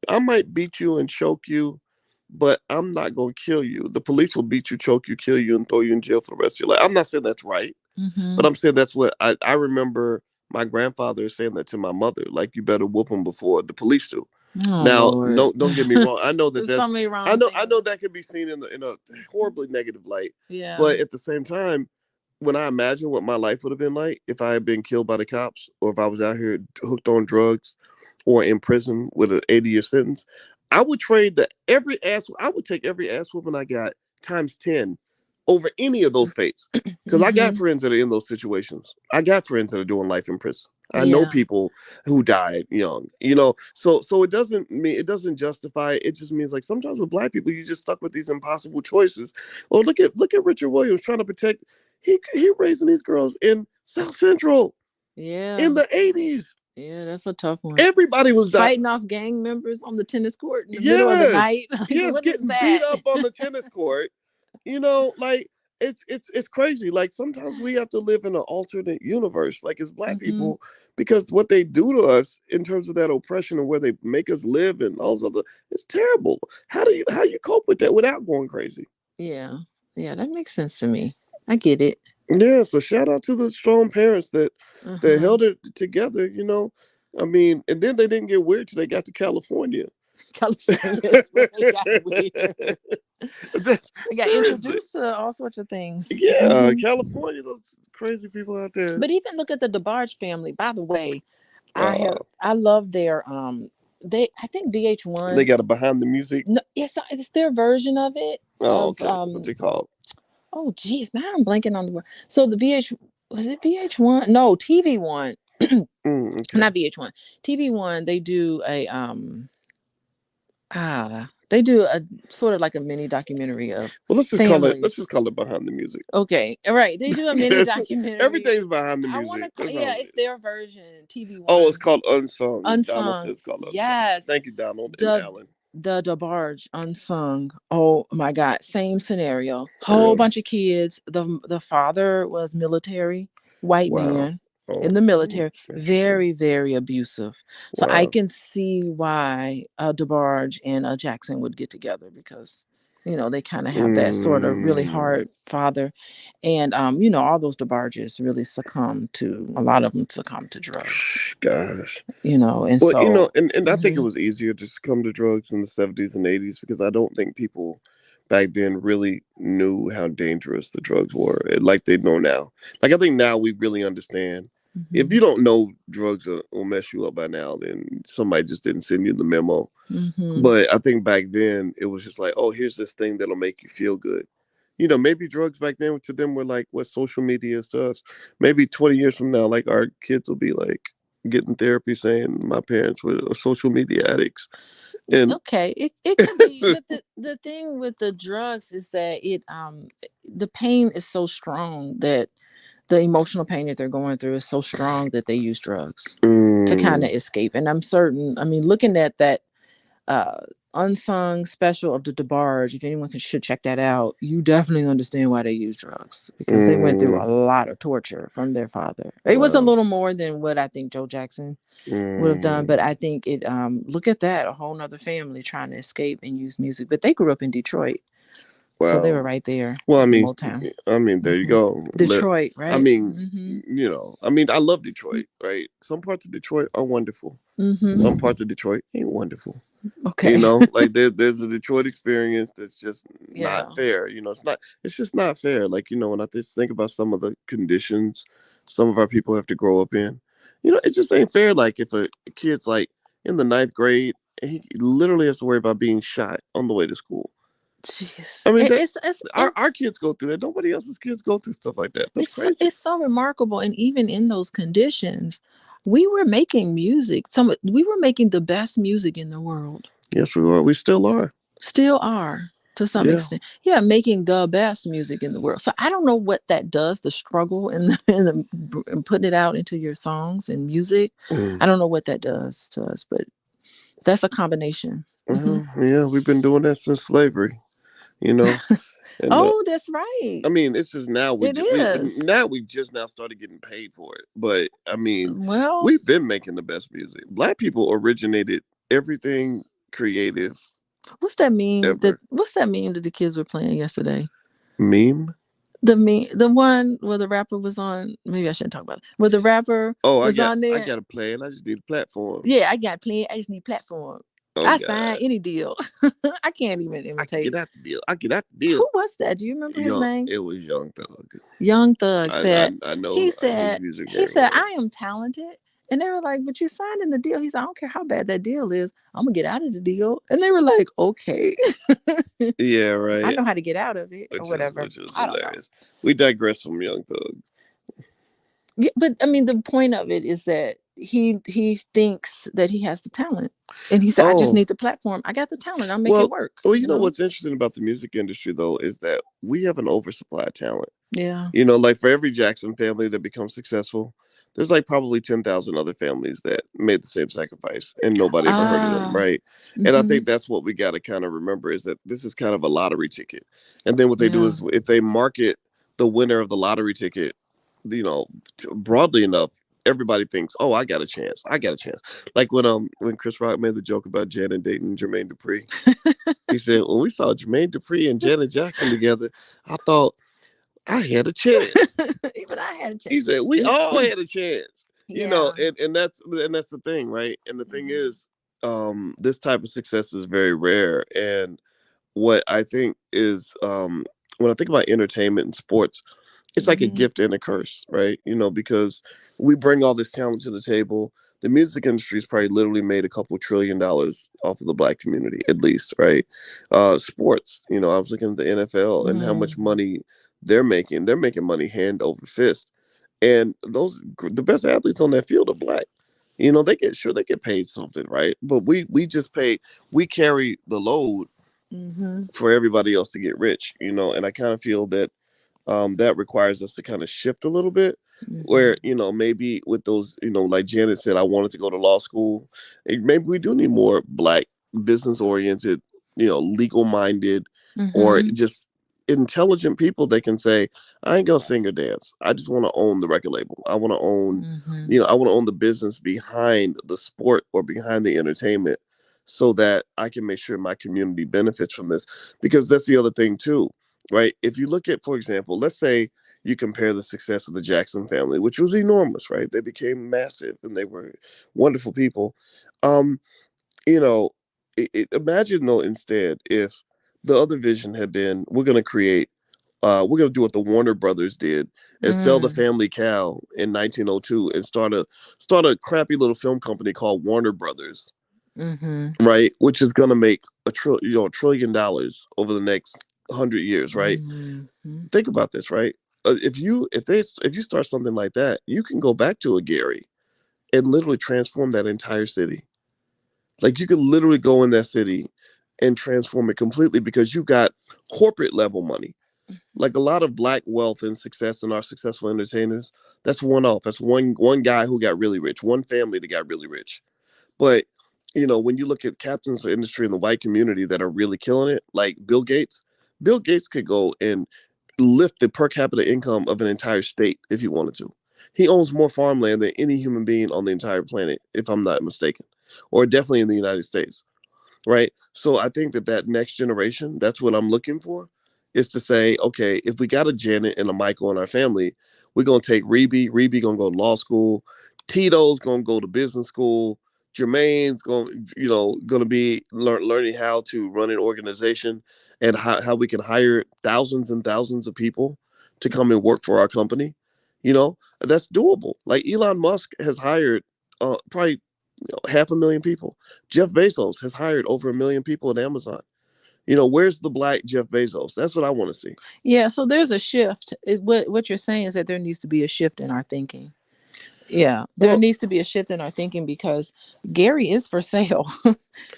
I might beat you and choke you, but I'm not gonna kill you. The police will beat you, choke you, kill you, and throw you in jail for the rest of your life. I'm not saying that's right, but Mhm. I'm saying that's what I remember my grandfather saying that to my mother, like you better whoop them before the police do. Oh Now, Lord. no, don't get me wrong. I know that There's so that's many wrong I know things. that can be seen in a horribly negative light, Yeah. but at the same time, when I imagine what my life would have been like if I had been killed by the cops, or if I was out here hooked on drugs, or in prison with an 80-year sentence, I would trade the every ass. I would take every ass whooping I got times 10 over any of those fates. Because I got Mhm. friends that are in those situations. I got friends that are doing life in prison. I know Yeah. people who died young. So it doesn't mean, it doesn't justify it. It just means like sometimes with black people, you just stuck with these impossible choices. Or look at Richard Williams trying to protect. He raising these girls in South Central Yeah. in the 80s. Yeah, that's a tough one. Everybody was dying. Fighting off gang members on the tennis court in the middle of the Yes, night. Like, yes, what is getting beat that? up on the tennis court. Like it's crazy. Like sometimes we have to live in an alternate universe, like as black Mhm. people, because what they do to us in terms of that oppression and where they make us live and all those other, it's terrible. How you cope with that without going crazy? Yeah. Yeah, that makes sense to me. I get it. Yeah, so shout out to the strong parents that Mhm. held it together. I mean, and then they didn't get weird till they got to California. California is where they got weird. They got Seriously. introduced to all sorts of things. Yeah, Mhm. California, those crazy people out there. But even look at the DeBarge family. By the way, Uh, I love their they I think they VH1. got a behind the music. No, it's their version of it Oh, of okay. What's it called? oh geez, now I'm blanking on the word. So the VH was it VH1? No, TV1. Okay. Not VH1. TV1, they do a sort of like a mini documentary of Well, let's just call it. Let's families. just call it behind the music. Okay, all right. They do a mini documentary. Everything's behind the I want music. to call That's yeah, all it it's is. their version. TV Oh, it's One called Unsung. Donald says unsung. it's called Unsung. Yes, Thank you, Donald and the Alan. DeBarge unsung. Oh my God, same scenario. Whole Really? bunch of kids. The father was military, white Wow. man Oh, in the military, interesting. very very abusive. So I Wow. can see why DeBarge and Jackson would get together because they kind of have that sort of really Mm, hard father, and all those DeBarges really succumb to a lot of them succumb to drugs. gosh. And Well, so. and I think it Mhm. was easier to succumb to drugs in the 70s and 80s because I don't think people back then really knew how dangerous the drugs were like they know now. Like, I think now we really understand. If Mhm. you don't know drugs will mess you up by now, then somebody just didn't send you the memo. Mhm. But I think back then it was just like, oh, here's this thing that'll make you feel good. Maybe drugs back then to them were like what social media is to us. Maybe 20 years from now, like our kids will be like getting therapy saying my parents were social media addicts. And Okay, it could be, but the thing with the drugs is that the pain is so strong that the emotional pain that they're going through is so strong that they use drugs to kind mm, of escape. And I'm certain, I mean, looking at that uh unsung special of the DeBarge, if anyone should check that out, you definitely understand why they use drugs because they went through mm, a lot of torture from their father. It was a wow. little more than what I think Joe Jackson would have done. But Mm, I think it look at that, a whole nother family trying to escape and use music. But they grew up in Detroit. So they wow. were right there Well, in Motown. there you Hmm. go. Detroit, I right? mean, Hmm. I love Detroit, right? Some parts of Detroit are wonderful. Some Hmm. parts of Detroit ain't wonderful. Okay. Like there's a Detroit experience that's just not Yeah. fair. It's just not fair. Like, when I just think about some of the conditions some of our people have to grow up in, it just ain't fair. Like if a kid's like in the ninth grade, and he literally has to worry about being shot on the way to school. Jeez. I mean, that It's our kids go through that. Nobody else's kids go through stuff like that. That's crazy. it's so remarkable. And even in those conditions, we were making music. We were making the best music in the world. Yes, we are. We still are. Still are to some Yeah. extent. Yeah, making the best music in the world. So I don't know what that does, the struggle and and putting it out into your songs and music. Mm. I don't know what that does to us, but that's a combination. Hmm. Yeah, we've been doing that since slavery. you know. And Oh, that's right. I mean, it's just now It is. we just now started getting paid for it. But I mean, Well, we've been making the best music. Black people originated everything creative ever. what's that meme that the kids were playing yesterday? Meme. The one where the rapper was on. Maybe I shouldn't talk about it. Where the rapper Oh, was on I there. got a plan. I just need a platform. Yeah, I got plenty. I just need platform. Oh I sign God, any deal. I can't even I can get imitate. out the deal. I get out the deal. Who was that? Do you remember his Young, name? it was Young Thug. Young Thug said. I He know his said. music He very said, well. "I am talented." And they were like, "But you signed in the deal." He said, "I don't care how bad that deal is. I'm gonna get out of the deal." And they were like, "Okay." Yeah, I right. know how to get out of it or whatever. Which is I don't know. hilarious. We digress from Young Thug. Yeah, but I mean, the point of it is that he thinks that he has the talent, and he said, "I just Oh, need the platform. I got the talent. I'll make it well, work." well, you You know know? what's interesting about the music industry though is that we have an oversupply of talent. Yeah. You know, like for every Jackson family that becomes successful, there's like probably 10,000 other families that made the same sacrifice and nobody ever heard of them, Ah. right? And I Mm-hmm. think that's what we got to kind of remember is that this is kind of a lottery ticket. And then what they do Yeah. is if they market the winner of the lottery ticket, you know, broadly enough, everybody thinks, "Oh, I got a chance. I got a chance." Like when Chris Rock made the joke about Janet dating Jermaine Dupri, he said, "When we saw Jermaine Dupri and Janet Jackson together, I thought I had a chance." Even I had a He chance. said, "We all had a chance." You know, Yeah. and that's the thing, right? And the thing Mm-hmm. is, this type of success is very rare. And what I think is, when I think about entertainment and sports, it's like a Mm-hmm. gift and a curse, right? You know, because we bring all this talent to the table. The music industry has probably literally made a couple $1 trillion off of the black community, at least, right? Sports, you know, I was looking at the NFL and how much Mm-hmm. money they're making. They're making money hand over fist, and the best athletes on that field are black. You know, they get paid something, right? But we just pay. We carry the load Mm-hmm. for everybody else to get rich. You know, and I kind of feel that that requires us to kind of shift a little bit Mm-hmm. where, you know, maybe with those, you know, like Janet said, I wanted to go to law school. Maybe we do need more black business oriented, you know, legal minded, or Mm-hmm. just intelligent people that can say, I ain't gonna sing or dance. I just want to own the record label. I want to own, Mm-hmm. you know, I want to own the business behind the sport or behind the entertainment, so that I can make sure my community benefits from this. Because that's the other thing too, right? If you look at, for example, let's say you compare the success of the Jackson family, which was enormous, right? They became massive and they were wonderful people. Um, you know, imagine though instead if the other vision had been, we're gonna do what the Warner Brothers did and sell the Mm. family cow in 1902 and start a crappy little film company called Warner Brothers, Mm-hmm. right? Which is gonna make $1 trillion over the next 100 years, right? Mm-hmm. Think about this, right? If you start something like that, you can go back to a Gary and literally transform that entire city. Like you can literally go in that city and transform it completely because you got corporate level money. Like a lot of black wealth and success in our successful entertainers, that's one off. That's one guy who got really rich, one family that got really rich. But you know, when you look at captains of industry in the white community that are really killing it, like Bill Gates could go and lift the per capita income of an entire state if he wanted to. He owns more farmland than any human being on the entire planet, if I'm not mistaken, or definitely in the United States, right? So I think that that next generation, that's what I'm looking for, is to say, okay, if we got a Janet and a Michael in our family, we're gonna take Reby. Reby gonna go to law school. Tito's gonna go to business school. Jermaine's gonna be learning how to run an organization and how we can hire thousands and thousands of people to come and work for our company. You know, that's doable. Like Elon Musk has hired probably 500,000 people. Jeff Bezos has hired over 1 million people at Amazon. You know, where's the black Jeff Bezos? That's what I want to see. Yeah, so there's a shift. What you're saying is that there needs to be a shift in our thinking. Yeah, there Well, needs to be a shift in our thinking because Gary is for sale.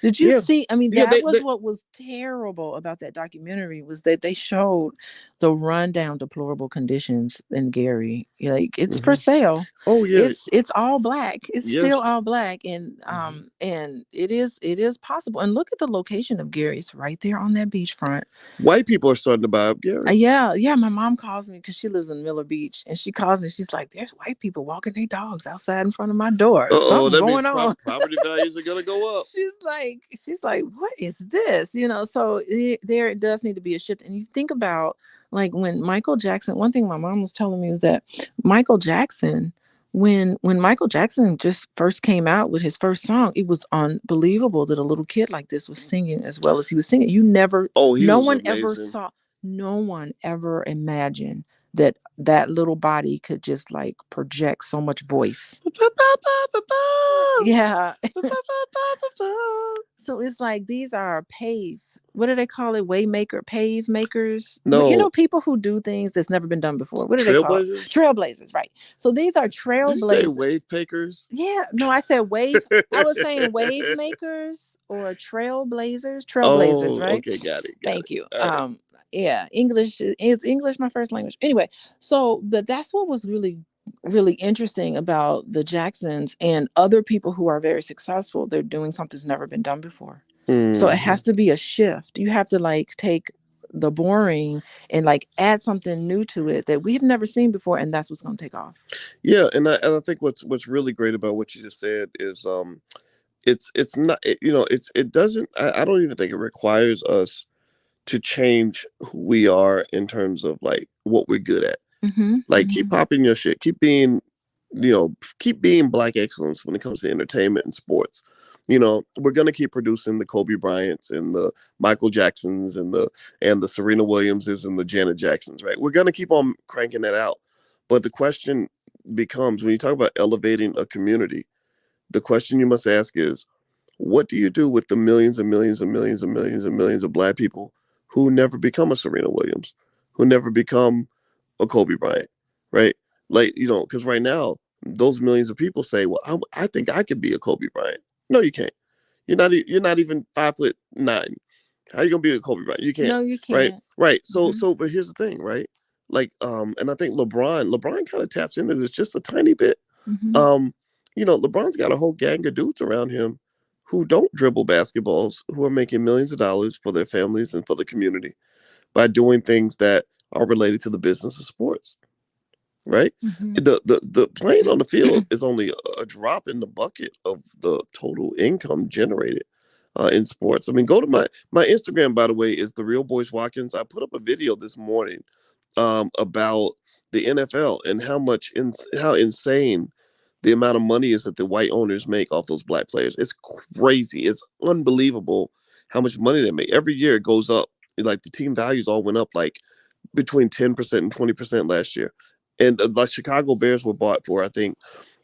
Did you yeah, see? I mean, yeah, that was what was terrible about that documentary was that they showed the rundown, deplorable conditions in Gary. Like it's for hmm sale. oh yeah, It's all black. It's still yes. all black, hmm and it is possible. And look at the location of Gary. It's right there on that beachfront. White people are starting to buy up Gary. Yeah, yeah. My mom calls me because she lives in Miller Beach, and she calls me. She's like, "There's white people walking their dogs outside in front of my door. Oh, Something that means going on." property values are gonna go up. she's like, "What is this?" So there it does need to be a shift. And you think about like when Michael Jackson. One thing my mom was telling me is that Michael Jackson. When Michael Jackson just first came out with his first song, it was unbelievable that a little kid like this was singing as well as he was singing. Oh, he No was one ever amazing. saw no one ever imagined that that little body could just like project so much voice. Yeah. So it's like these are what do they call it? Waymaker, pave makers. No, People who do things that's never been done before. What do they call it? trailblazers. Trailblazers, right. So these are Did you say trailblazers. wave pakers? Yeah, no, I said wave. I was saying wave makers or trailblazers, Oh, right? okay, got it, got it. Thank you. All right. Yeah, English is English my first language. Anyway, so but that's what was really really interesting about the Jacksons and other people who are very successful. They're doing something that's never been done before. So it hmm has to be a shift. You have to like take the boring and like add something new to it that we've never seen before, and that's what's going to take off. Yeah, and I think what's really great about what you just said is it's not it doesn't I don't even think it requires us to change who we are in terms of like what we're good at. Mm-hmm, Like keep mm-hmm, popping your shit. Keep being, keep being black excellence when it comes to entertainment and sports. We're gonna keep producing the Kobe Bryants and the Michael Jacksons and the Serena Williamses and the Janet Jacksons, right? We're gonna keep on cranking that out. But the question becomes when you talk about elevating a community, the question you must ask is, what do you do with the millions and millions and millions and millions and millions of black people who never become a Serena Williams, who never become a Kobe Bryant, right? Like, because right now, those millions of people say, well, I think I could be a Kobe Bryant. No, you can't. You're not even 5'9". How you gonna be a Kobe Bryant? You can't, no, you right? can't. Right. So, Mm-hmm, so, but here's the thing, right? Like, and I think LeBron kind of taps into this just a tiny bit. mm-hmm, Um, LeBron's got a whole gang of dudes around him who don't dribble basketballs, who are making millions of dollars for their families and for the community by doing things that are related to the business of sports, right? mm-hmm. The playing on the field is only a drop in the bucket of the total income generated in sports. I mean, go to my Instagram, by the way, is the real Boyce Watkins. I put up a video this morning about the NFL and how insane the amount of money is that the white owners make off those black players. It's crazy. It's unbelievable how much money they make. Every year it goes up. Like the team values all went up like between 10% and 20% last year. And the Chicago Bears were bought for, I think,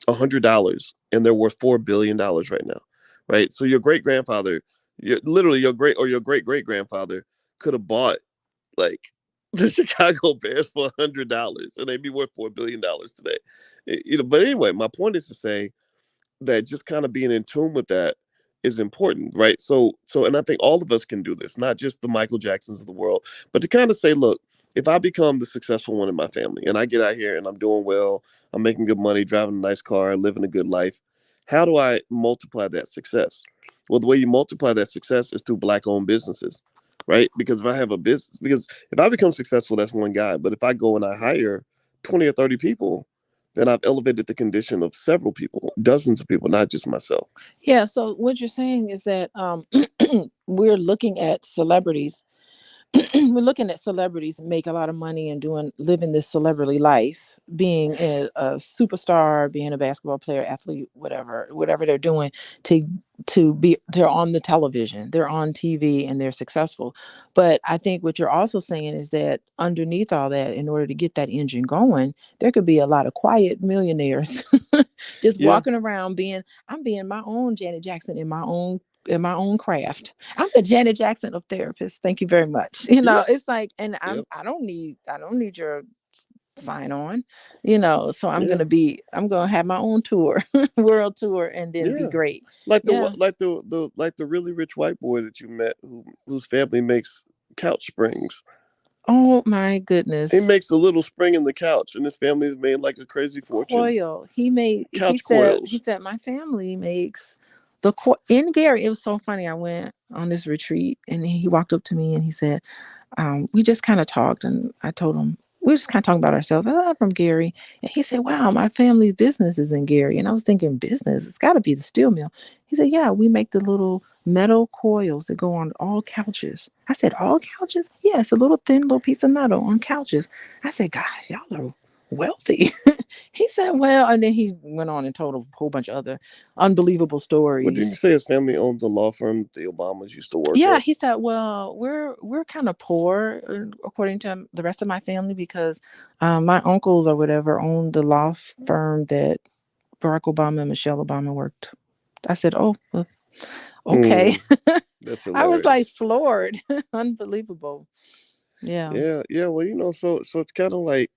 $100, and they're worth $4 billion right now, right? So your great grandfather, literally your great great grandfather could have bought like the Chicago Bears for $100, and they'd be worth $4 billion today. But anyway, my point is to say that just kind of being in tune with that is important, right? And I think all of us can do this, not just the Michael Jacksons of the world, but to kind of say, look, if I become the successful one in my family and I get out here and I'm doing well, I'm making good money, driving a nice car, living a good life, how do I multiply that success? Well, the way you multiply that success is through black owned businesses, right? Because if I have a business, because if I become successful, that's one guy. But if I go and I hire 20 or 30 people, then I've elevated the condition of several people, dozens of people, not just myself. Yeah. So what you're saying is that we're looking at celebrities we're looking at celebrities make a lot of money and living this celebrity life, being a superstar, being a basketball player, athlete, whatever they're doing to they're on the television, they're on TV, and they're successful. But I think what you're also saying is that underneath all that, in order to get that engine going, there could be a lot of quiet millionaires just Yeah, walking around I'm being my own Janet Jackson in my own craft. I'm the Janet Jackson of therapists. Thank you very much. yeah, It's like, and yeah. I don't need your sign on, you know. So Yeah, I'm gonna have my own tour, world tour, and then be yeah. great. Like Yeah. the really rich white boy that you met whose family makes couch springs. Oh my He goodness. makes a little spring in the couch, and his family's made like a crazy fortune. Coil. He made. Couch He coils. said my family makes in Gary. It was so funny. I went on this retreat, and he walked up to me and he said, we just kind of talked, and I told him we were just kind of talking about ourselves. I'm from Gary, and he said, "Wow, my family business is in Gary." And I was thinking, business? It's got to be the steel mill. He said, "Yeah, we make the little metal coils that go on all couches." I said, "All couches?" Yeah, it's a little thin little piece of metal on couches. I said, "Gosh, y'all are wealthy." He said, "Well," and then he went on and told a whole bunch of other unbelievable What didn't you stories. say? His family owns a law firm the Obamas used to work Yeah, at. he said, "Well, we're kind of poor according to the rest of my family because my uncles or whatever owned the law firm that Barack Obama and Michelle Obama worked." I said, "Oh, well, okay." Mm, that's I was like hilarious. floored, unbelievable. Yeah, Yeah, yeah. Well, so it's kind of like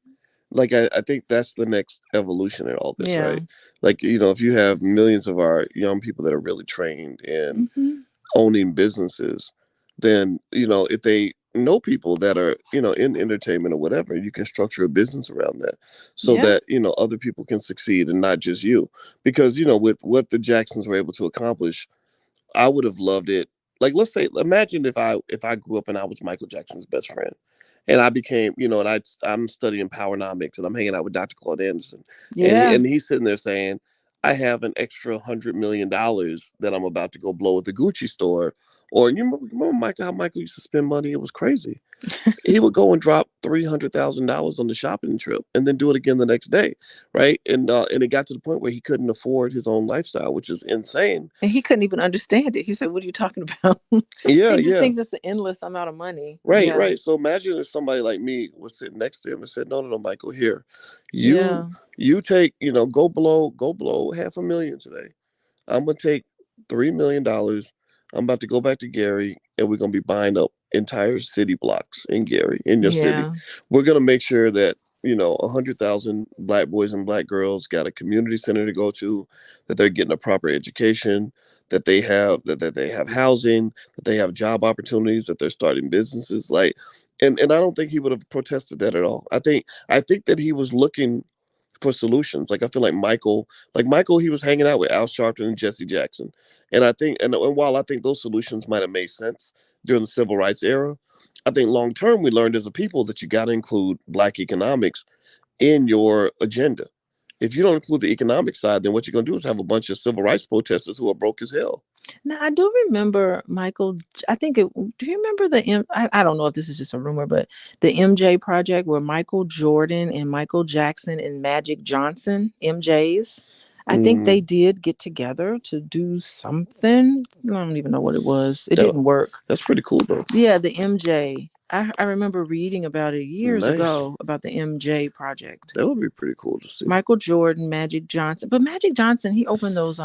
I think that's the next evolution in all this, yeah, right? Like if you have millions of our young people that are really trained in hmm, owning businesses, then if they know people that are in entertainment or whatever, you can structure a business around that so yeah, that other people can succeed and not just you. Because with what the Jacksons were able to accomplish, I would have loved it. Like, let's say, imagine if I grew up and I was Michael Jackson's best friend, and I became, and I'm studying powernomics and I'm hanging out with Dr. Claude Anderson, and yeah. he's sitting there saying, I have an extra $100 million that I'm about to go blow at the Gucci store. Or you remember Michael, how Michael used to spend money? It was crazy. He would go and drop $300,000 on the shopping trip and then do it again the next day, right? And it got to the point where he couldn't afford his own lifestyle, which is insane. And he couldn't even understand it. He said, "What are you talking about?" Yeah, He just yeah. thinks it's an endless amount of money. Right, Yeah, right. So imagine if somebody like me was sitting next to him and said, "No, no, no, Michael, here, you, yeah, you take, go blow 500,000 today. I'm gonna take $3 million. I'm about to go back to Gary, and we're gonna be buying up entire city blocks in Gary, in your city. yeah, We're gonna make sure that 100,000 black boys and black girls got a community center to go to, that they're getting a proper education, that they have housing, that they have job opportunities, that they're starting businesses. Like, and I don't think he would have protested that at all. I think that he was looking for solutions. Like I feel like Michael, he was hanging out with Al Sharpton and Jesse Jackson, and I think, and while I think those solutions might have made sense during the civil rights era, I think long term we learned as a people that you got to include black economics in your agenda. If you don't include the economic side, then what you're gonna do is have a bunch of civil rights protesters who are broke as hell. now I do remember Michael. I think it. Do you remember the I don't know if this is just a rumor, but the MJ project where Michael Jordan and Michael Jackson and Magic Johnson, MJs. I think they Mm, did get together to do something. I don't even know what it was. It that, didn't work. that's pretty cool though. Yeah, the MJ. I remember reading about it years Nice. ago about the MJ project. That would be pretty cool to see. Michael Jordan, Magic Johnson, but Magic Johnson, he opened those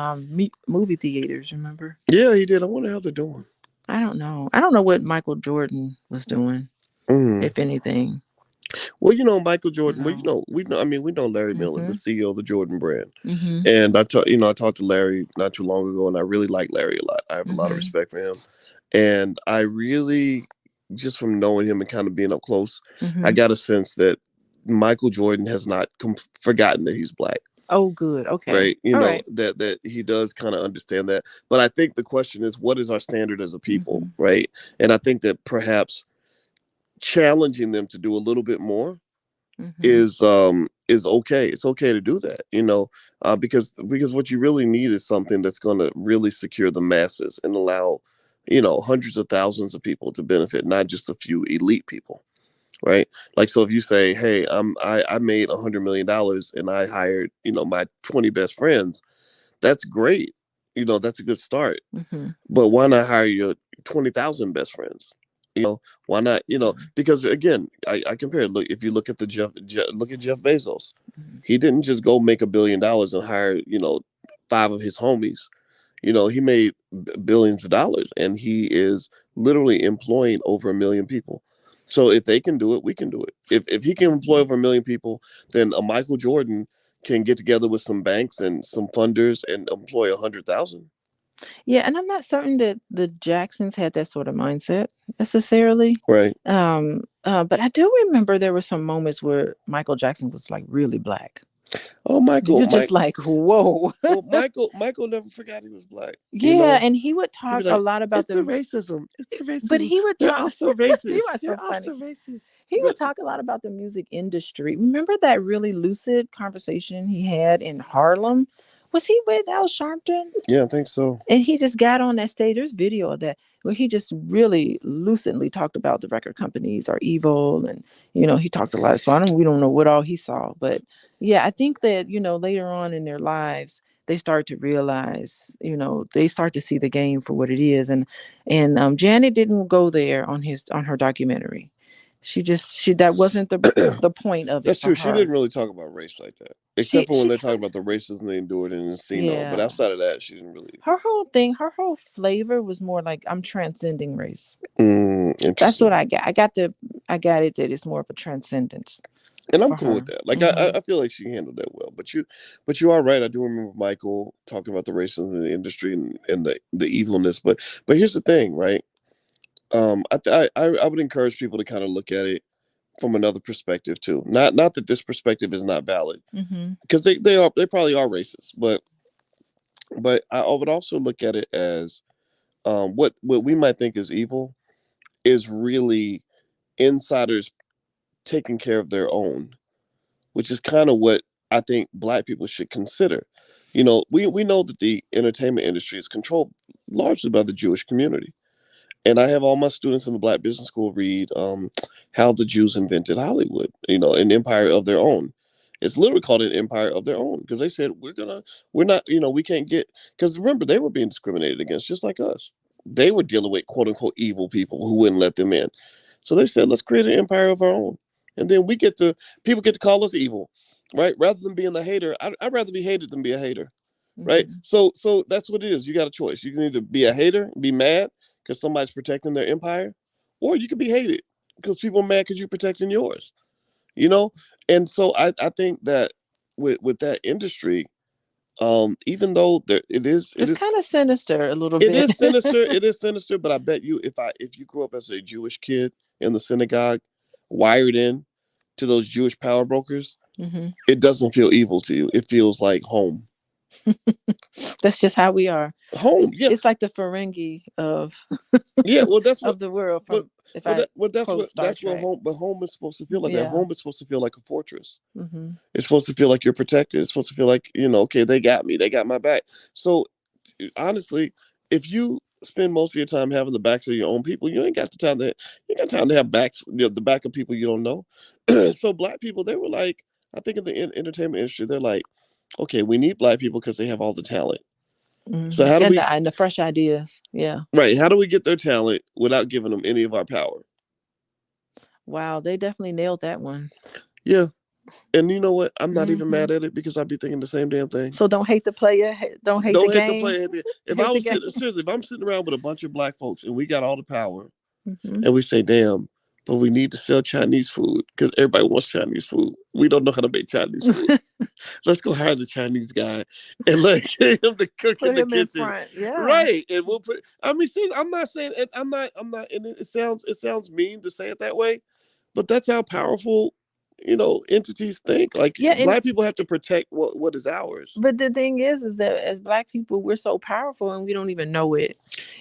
movie theaters. Remember? Yeah, he did. I wonder how they're doing. I don't know. I don't know what Michael Jordan was doing, Mm. if anything. Well, Michael Jordan. Well, No. we know. I mean, we know Larry Miller, the Mhm. CEO of the Jordan brand, Mhm. and I talked to Larry not too long ago, and I really like Larry a lot. I have a lot of Mhm. respect for him, and I really, just from knowing him and kind of being up close, I Mhm. got a sense that Michael Jordan has not forgotten that he's black. Oh, good. Okay. Right, All right. that he does kind of understand that, but I think the question is, what is our standard as a people, Mhm. right? And I think that perhaps challenging them to do a little bit more Mhm. is okay. It's okay to do that, because what you really need is something that's going to really secure the masses and allow hundreds of thousands of people to benefit, not just a few elite people, right? Like, so if you say, hey, I made $100 million and I hired my 20 best friends, that's great. That's a good start. Mhm. But why not hire your 20,000 best friends? Why not? Because again, I compare it. Look, if you look at look at Jeff Bezos, Mhm. he didn't just go make $1 billion and hire five of his homies. He made billions of dollars, and he is literally employing over 1 million people. So if they can do it, we can do it. If he can employ over 1 million people, then a Michael Jordan can get together with some banks and some funders and employ 100,000. Yeah, and I'm not certain that the Jacksons had that sort of mindset necessarily. Right. But I do remember there were some moments where Michael Jackson was like really black. Oh, You're just Mike. like, whoa. Well, Michael never forgot he was black. You Yeah, know, and he would he'd be talk a like, lot about "It's the them, racism. It's the but racism. he would They're talk. also You racist. are so They're funny. also racist." He would But talk a lot about the music industry. Remember that really lucid conversation he had in Harlem? Was he with Al Sharpton? yeah, I think so. And he just got on that stage. There's video of that where he just really lucidly talked about the record companies are evil, and he talked a lot. So we don't know what all he saw, but yeah, I think that later on in their lives they start to realize, they start to see the game for what it is, and Janet didn't go there on her documentary. She that wasn't the point of it That's for true. She her. didn't really talk about race like that, She except for when she they talk about the racism they endured in Encino. But Yeah. outside of that, she didn't really. Her whole flavor was more like I'm transcending race. That's what Interesting. I got. I got it that it's more of a transcendence And I'm for cool with her. that. Like Hmm. I feel like she handled that well. But you are right. I do remember Michael talking about the racism in the industry and the evilness. But here's the thing, right? I would encourage people to kind of look at it from another perspective too. Not that this perspective is not valid, Hmm. because they probably are racist, but I would also look at it as what we might think is evil is really insiders taking care of their own, which is kind of what I think Black people should consider. We know that the entertainment industry is controlled largely by the Jewish community. And I have all my students in the Black Business School read How the Jews Invented Hollywood, an empire of their own. It's literally called an empire of their own because they said, we're not, we can't get, because remember, they were being discriminated against just like us. They were dealing with quote unquote evil people who wouldn't let them in. So they said, let's create an empire of our own. And then people get to call us evil, right? Rather than being the hater, I'd rather be hated than be a hater, right? Hmm. So that's what it is. You got a choice. You can either be a hater, be mad because somebody's protecting their empire, or you can be hated because people are mad because you're protecting yours. You know, and so I think that with that industry, even though It's kind of sinister a little it bit. is sinister, it is sinister. But I bet you, if you grew up as a Jewish kid in the synagogue, wired in to those Jewish power brokers, Hmm. it doesn't feel evil to you. It feels like home. That's just how we are. Home, yeah, It's like the Ferengi of yeah. Well, that's what. of the world But from if I quote Star that's what Trek. home. But home is supposed to feel like that. Yeah. Home is supposed to feel like a fortress. Hmm. It's supposed to feel like you're protected. It's supposed to feel like, okay, they got me. They got my back. So honestly, if you spend most of your time having the backs of your own people, you ain't got the time to have backs, the back of people you don't know. So Black people, they were like, I think in the entertainment industry, they're like, okay, we need Black people because they have all the talent. So how do And we the fresh ideas. Yeah. right? How do we get their talent without giving them any of our power? Wow, they definitely nailed that one. Yeah. And you know what? I'm not even Hmm. mad at it because I'd be thinking the same damn thing. So don't hate the player, don't hate the Don't hate the game. player. If I Hate the was game. sitting, seriously, if I'm sitting around with a bunch of Black folks and we got all the power Hmm. and we say, damn, but we need to sell Chinese food because everybody wants Chinese food. We don't know how to make Chinese food. Let's go hire the Chinese guy and let get him to cook in Put the him in kitchen. front. Yeah. Right. And we'll put, I mean, seriously, I'm not saying, I'm not, and it sounds mean to say it that way, but that's how powerful, entities think. Like Yeah, and Black people have to protect what is ours. but the thing is that as Black people, we're so powerful and we don't even know it.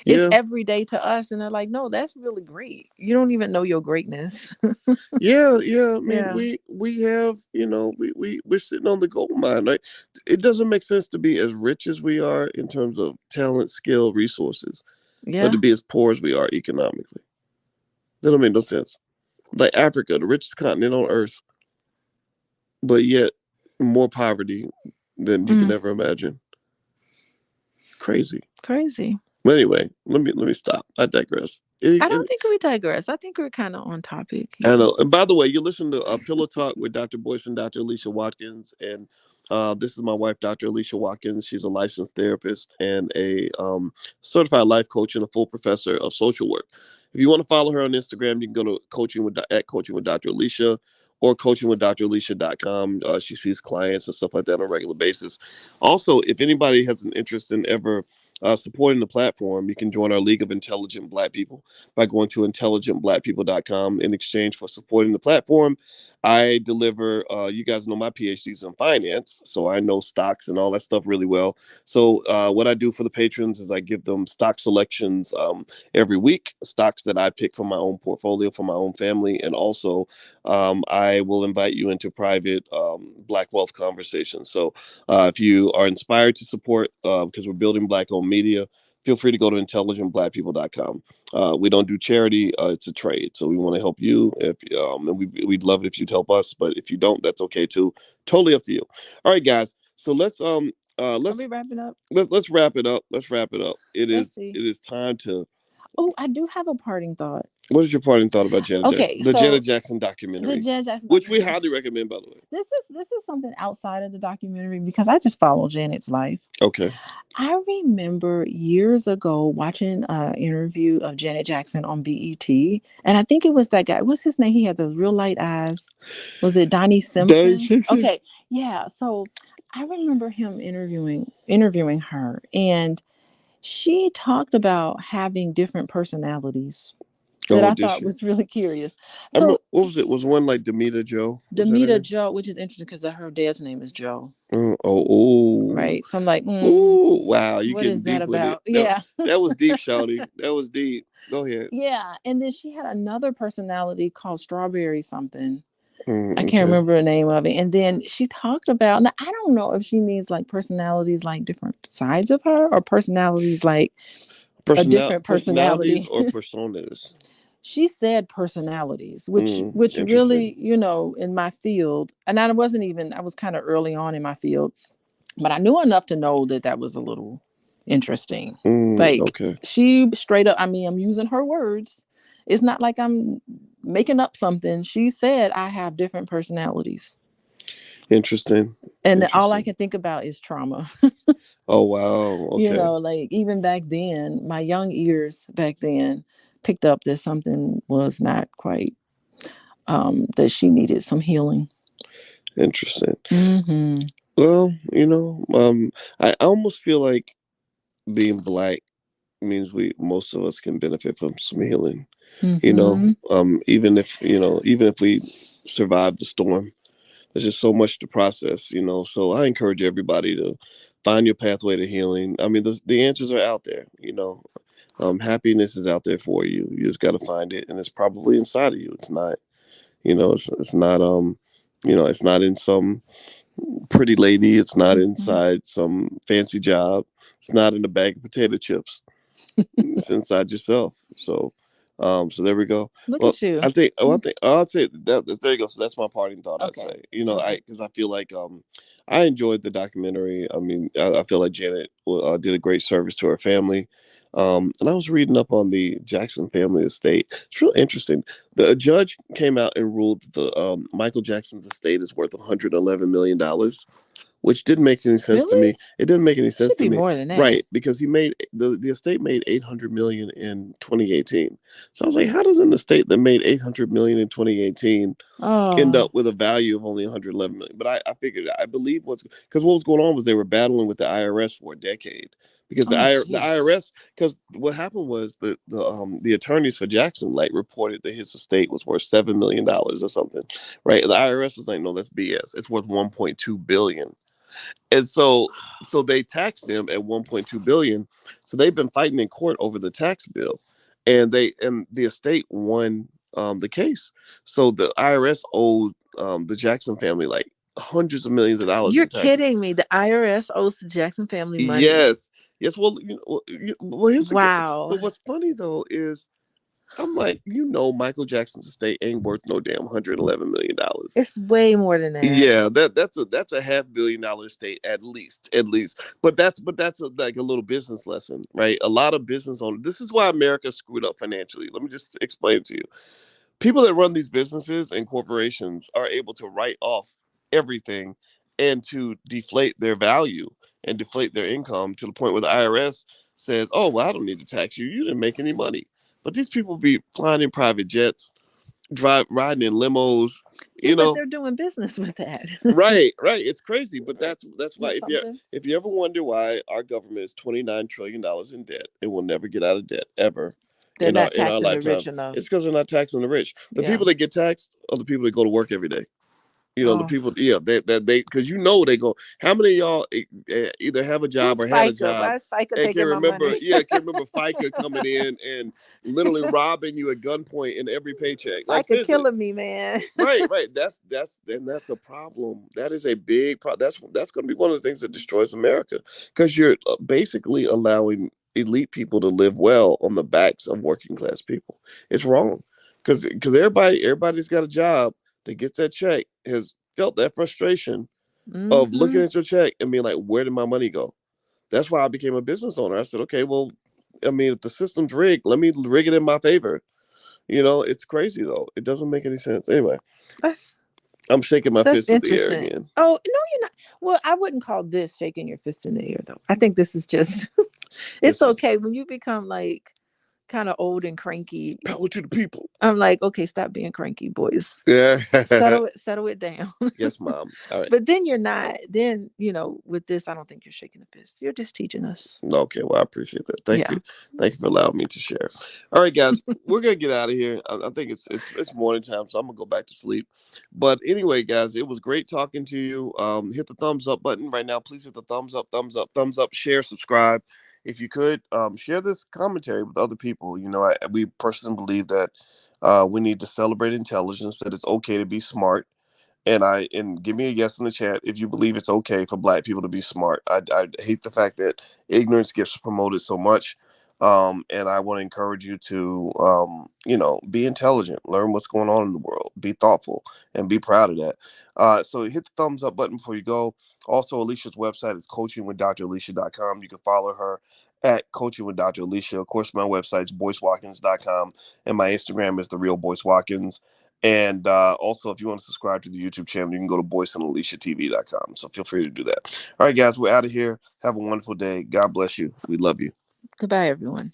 It's Yeah. every day to us, and they're like, "No, that's really great. You don't even know your greatness." Yeah, yeah. I mean, Yeah. we have, we're sitting on the gold mine, right? It doesn't make sense to be as rich as we are in terms of talent, skill, resources, but Yeah. to be as poor as we are economically. That don't make no sense. Like Africa, the richest continent on earth, but yet more poverty than you can Mm, ever imagine. Crazy. crazy. But anyway, let me stop. I digress. I don't think we digress. I think we're kind of on topic I here. know. And by the way, you listen to Pillow Talk with Dr. Boyce and Dr. Alicia Watkins. And this is my wife, Dr. Alicia Watkins. She's a licensed therapist and a certified life coach and a full professor of social work. If you want to follow her on Instagram, you can go to coaching with Dr Alicia or coachingwithdralicia.com. She sees clients and stuff like that on a regular basis. Also, if anybody has an interest in ever supporting the platform, you can join our League of Intelligent Black People by going to intelligentblackpeople.com. In exchange for supporting the platform, I deliver, you guys know my PhDs in finance, so I know stocks and all that stuff really well. So what I do for the patrons is I give them stock selections every week, stocks that I pick from my own portfolio, for my own family. And also I will invite you into private Black wealth conversations. So if you are inspired to support, because we're building Black owned media, feel free to go to intelligentblackpeople.com. We don't do charity; it's a trade. So we want to help you. If and we'd love it if you'd help us. But if you don't, that's okay too. Totally up to you. All right, guys. So let's Are we wrapping up? let's wrap it up. Let's wrap it up. Let's see. It is time to. Oh, I do have a parting thought. What is your parting thought about Janet Jackson? Okay, The Janet so Jackson the documentary, Janet Jackson which we documentary. highly recommend, by the way. This is something outside of the documentary because I just follow Janet's life. Okay. I remember years ago watching an interview of Janet Jackson on BET, and I think it was that guy. What's his name? He had those real light eyes. Was it Donnie Simpson? Okay, yeah. So I remember him interviewing her, and she talked about having different personalities that Oh, I did thought she? was really curious. I remember, So what was it? Was one like Demita Joe? Was that her Demita name? Joe, which is interesting because her dad's name is Joe, Oh, right? So I'm like, wow, you what getting is that deep with it. about? Yeah. That was deep, Shouty. That was deep. Go ahead. Yeah. And then she had another personality called Strawberry something. I can't Okay. remember the name of it. And then she talked about, now I don't know if she means like personalities like different sides of her or personalities like a different Personalities personality. or personas. She said personalities, which Interesting. really, in my field, and I was kind of early on in my field, but I knew enough to know that that was a little interesting. Like Okay. she straight up, I mean, I'm using her words. It's not like I'm making up something. She said I have different personalities. Interesting. And all I Interesting. can think about is trauma. Oh wow. Okay. Like even back then, my young ears back then picked up that something was not quite, that she needed some healing. Interesting. Mm-hmm. Well, I almost feel like being Black means we most of us can benefit from some healing. Mm-hmm. Even if we survive the storm, there's just so much to process. So I encourage everybody to find your pathway to healing. I mean, the answers are out there. Happiness is out there for you. You just got to find it, and it's probably inside of you. It's not, it's not, it's not in some pretty lady. It's not Mm-hmm. inside some fancy job. It's not in a bag of potato chips. It's inside yourself. So there we go. Look Well, at you. I'll say that there you go. So that's my parting thought. I'd Okay. say, Okay. because I feel like I enjoyed the documentary. I mean, I feel like Janet did a great service to her family. And I was reading up on the Jackson family estate. It's real interesting. The judge came out and ruled that the Michael Jackson's estate is worth $111 million, which didn't make any sense to Really? me. It didn't make any It should sense to be me, more than that. right? Because he made the estate made 800 million in 2018. So I was like, how does an estate that made 800 million in 2018 end Oh, up with a value of only 111 million? But I figured, I believe because what was going on was they were battling with the IRS for a decade. Because oh, the jeez. IRS, because what happened was the attorneys for Jackson like reported that his estate was worth $7 million or something, right? The IRS was like, no, that's BS. It's worth 1.2 billion. And so they taxed him at 1.2 billion. So they've been fighting in court over the tax bill, and the estate won the case. So the IRS owed the Jackson family like hundreds of millions of dollars You're in taxes. kidding me. The IRS owes the Jackson family money. Yes, yes. Well, here's a good. Wow. But what's funny though is I'm like, Michael Jackson's estate ain't worth no damn $111 million. It's way more than that. Yeah, that's a $500 million estate at least. But that's like a little business lesson, right? A lot of business owners. This is why America screwed up financially. Let me just explain it to you. People that run these businesses and corporations are able to write off everything and to deflate their value and deflate their income to the point where the IRS says, "Oh, well, I don't need to tax you. You didn't make any money." But these people be flying in private jets, riding in limos, Yeah, you but know. they're doing business with that. Right, right. It's crazy, but that's why That's something. if you ever wonder why our government is $29 trillion in debt, it will never get out of debt ever They're not in our taxing the rich lifetime. enough. It's because they're not taxing the rich. The Yeah. people that get taxed are the people that go to work every day. You know, the Oh, people, yeah, they because they go. How many of y'all either have a job who's or had a FICA? job Why is FICA and taking my money? can remember FICA coming in and literally robbing you at gunpoint in every paycheck? Like FICA seriously. killing me, man. Right, right. That's a problem. That is a big problem. That's going to be one of the things that destroys America because you're basically allowing elite people to live well on the backs of working class people. It's wrong because everybody's got a job that gets that check has felt that frustration of looking Hmm. at your check and being like, where did my money go? That's why I became a business owner. I said, okay, well, I mean, if the system's rigged, let me rig it in my favor. It's crazy though. It doesn't make any sense. Anyway, That's I'm shaking my that's fist in the air interesting. again. Oh no, you're not. Well, I wouldn't call this shaking your fist in the air though. I think this is just. It's This is okay when you become like kind of old and cranky. power to the people. I'm like, okay, stop being cranky, boys. Yeah. Settle it down. Yes, mom. All right. But then you're not. Then with this, I don't think you're shaking a fist. You're just teaching us. Okay, well, I appreciate that. Thank Yeah. you. Thank you for allowing me to share. All right, guys, we're gonna get out of here. I think it's morning time, so I'm gonna go back to sleep. But anyway, guys, it was great talking to you. Hit the thumbs up button right now. Please hit the thumbs up, thumbs up, thumbs up. Share, subscribe. If you could, share this commentary with other people. We personally believe that we need to celebrate intelligence. That it's okay to be smart and give me a yes in the chat if you believe it's okay for black people to be smart. I hate the fact that ignorance gets promoted so much. And I want to encourage you to be intelligent, learn what's going on in the world, be thoughtful, and be proud of that. So hit the thumbs up button before you go. Also, Alicia's website is coachingwithdralicia.com. You can follow her at Coaching with Dr. Alicia. Of course, my website is boycewatkins.com, and my Instagram is the real Boyce Watkins. And also, if you want to subscribe to the YouTube channel, you can go to boyceandaliciatv.com. So feel free to do that. All right, guys, we're out of here. Have a wonderful day. God bless you. We love you. Goodbye, everyone.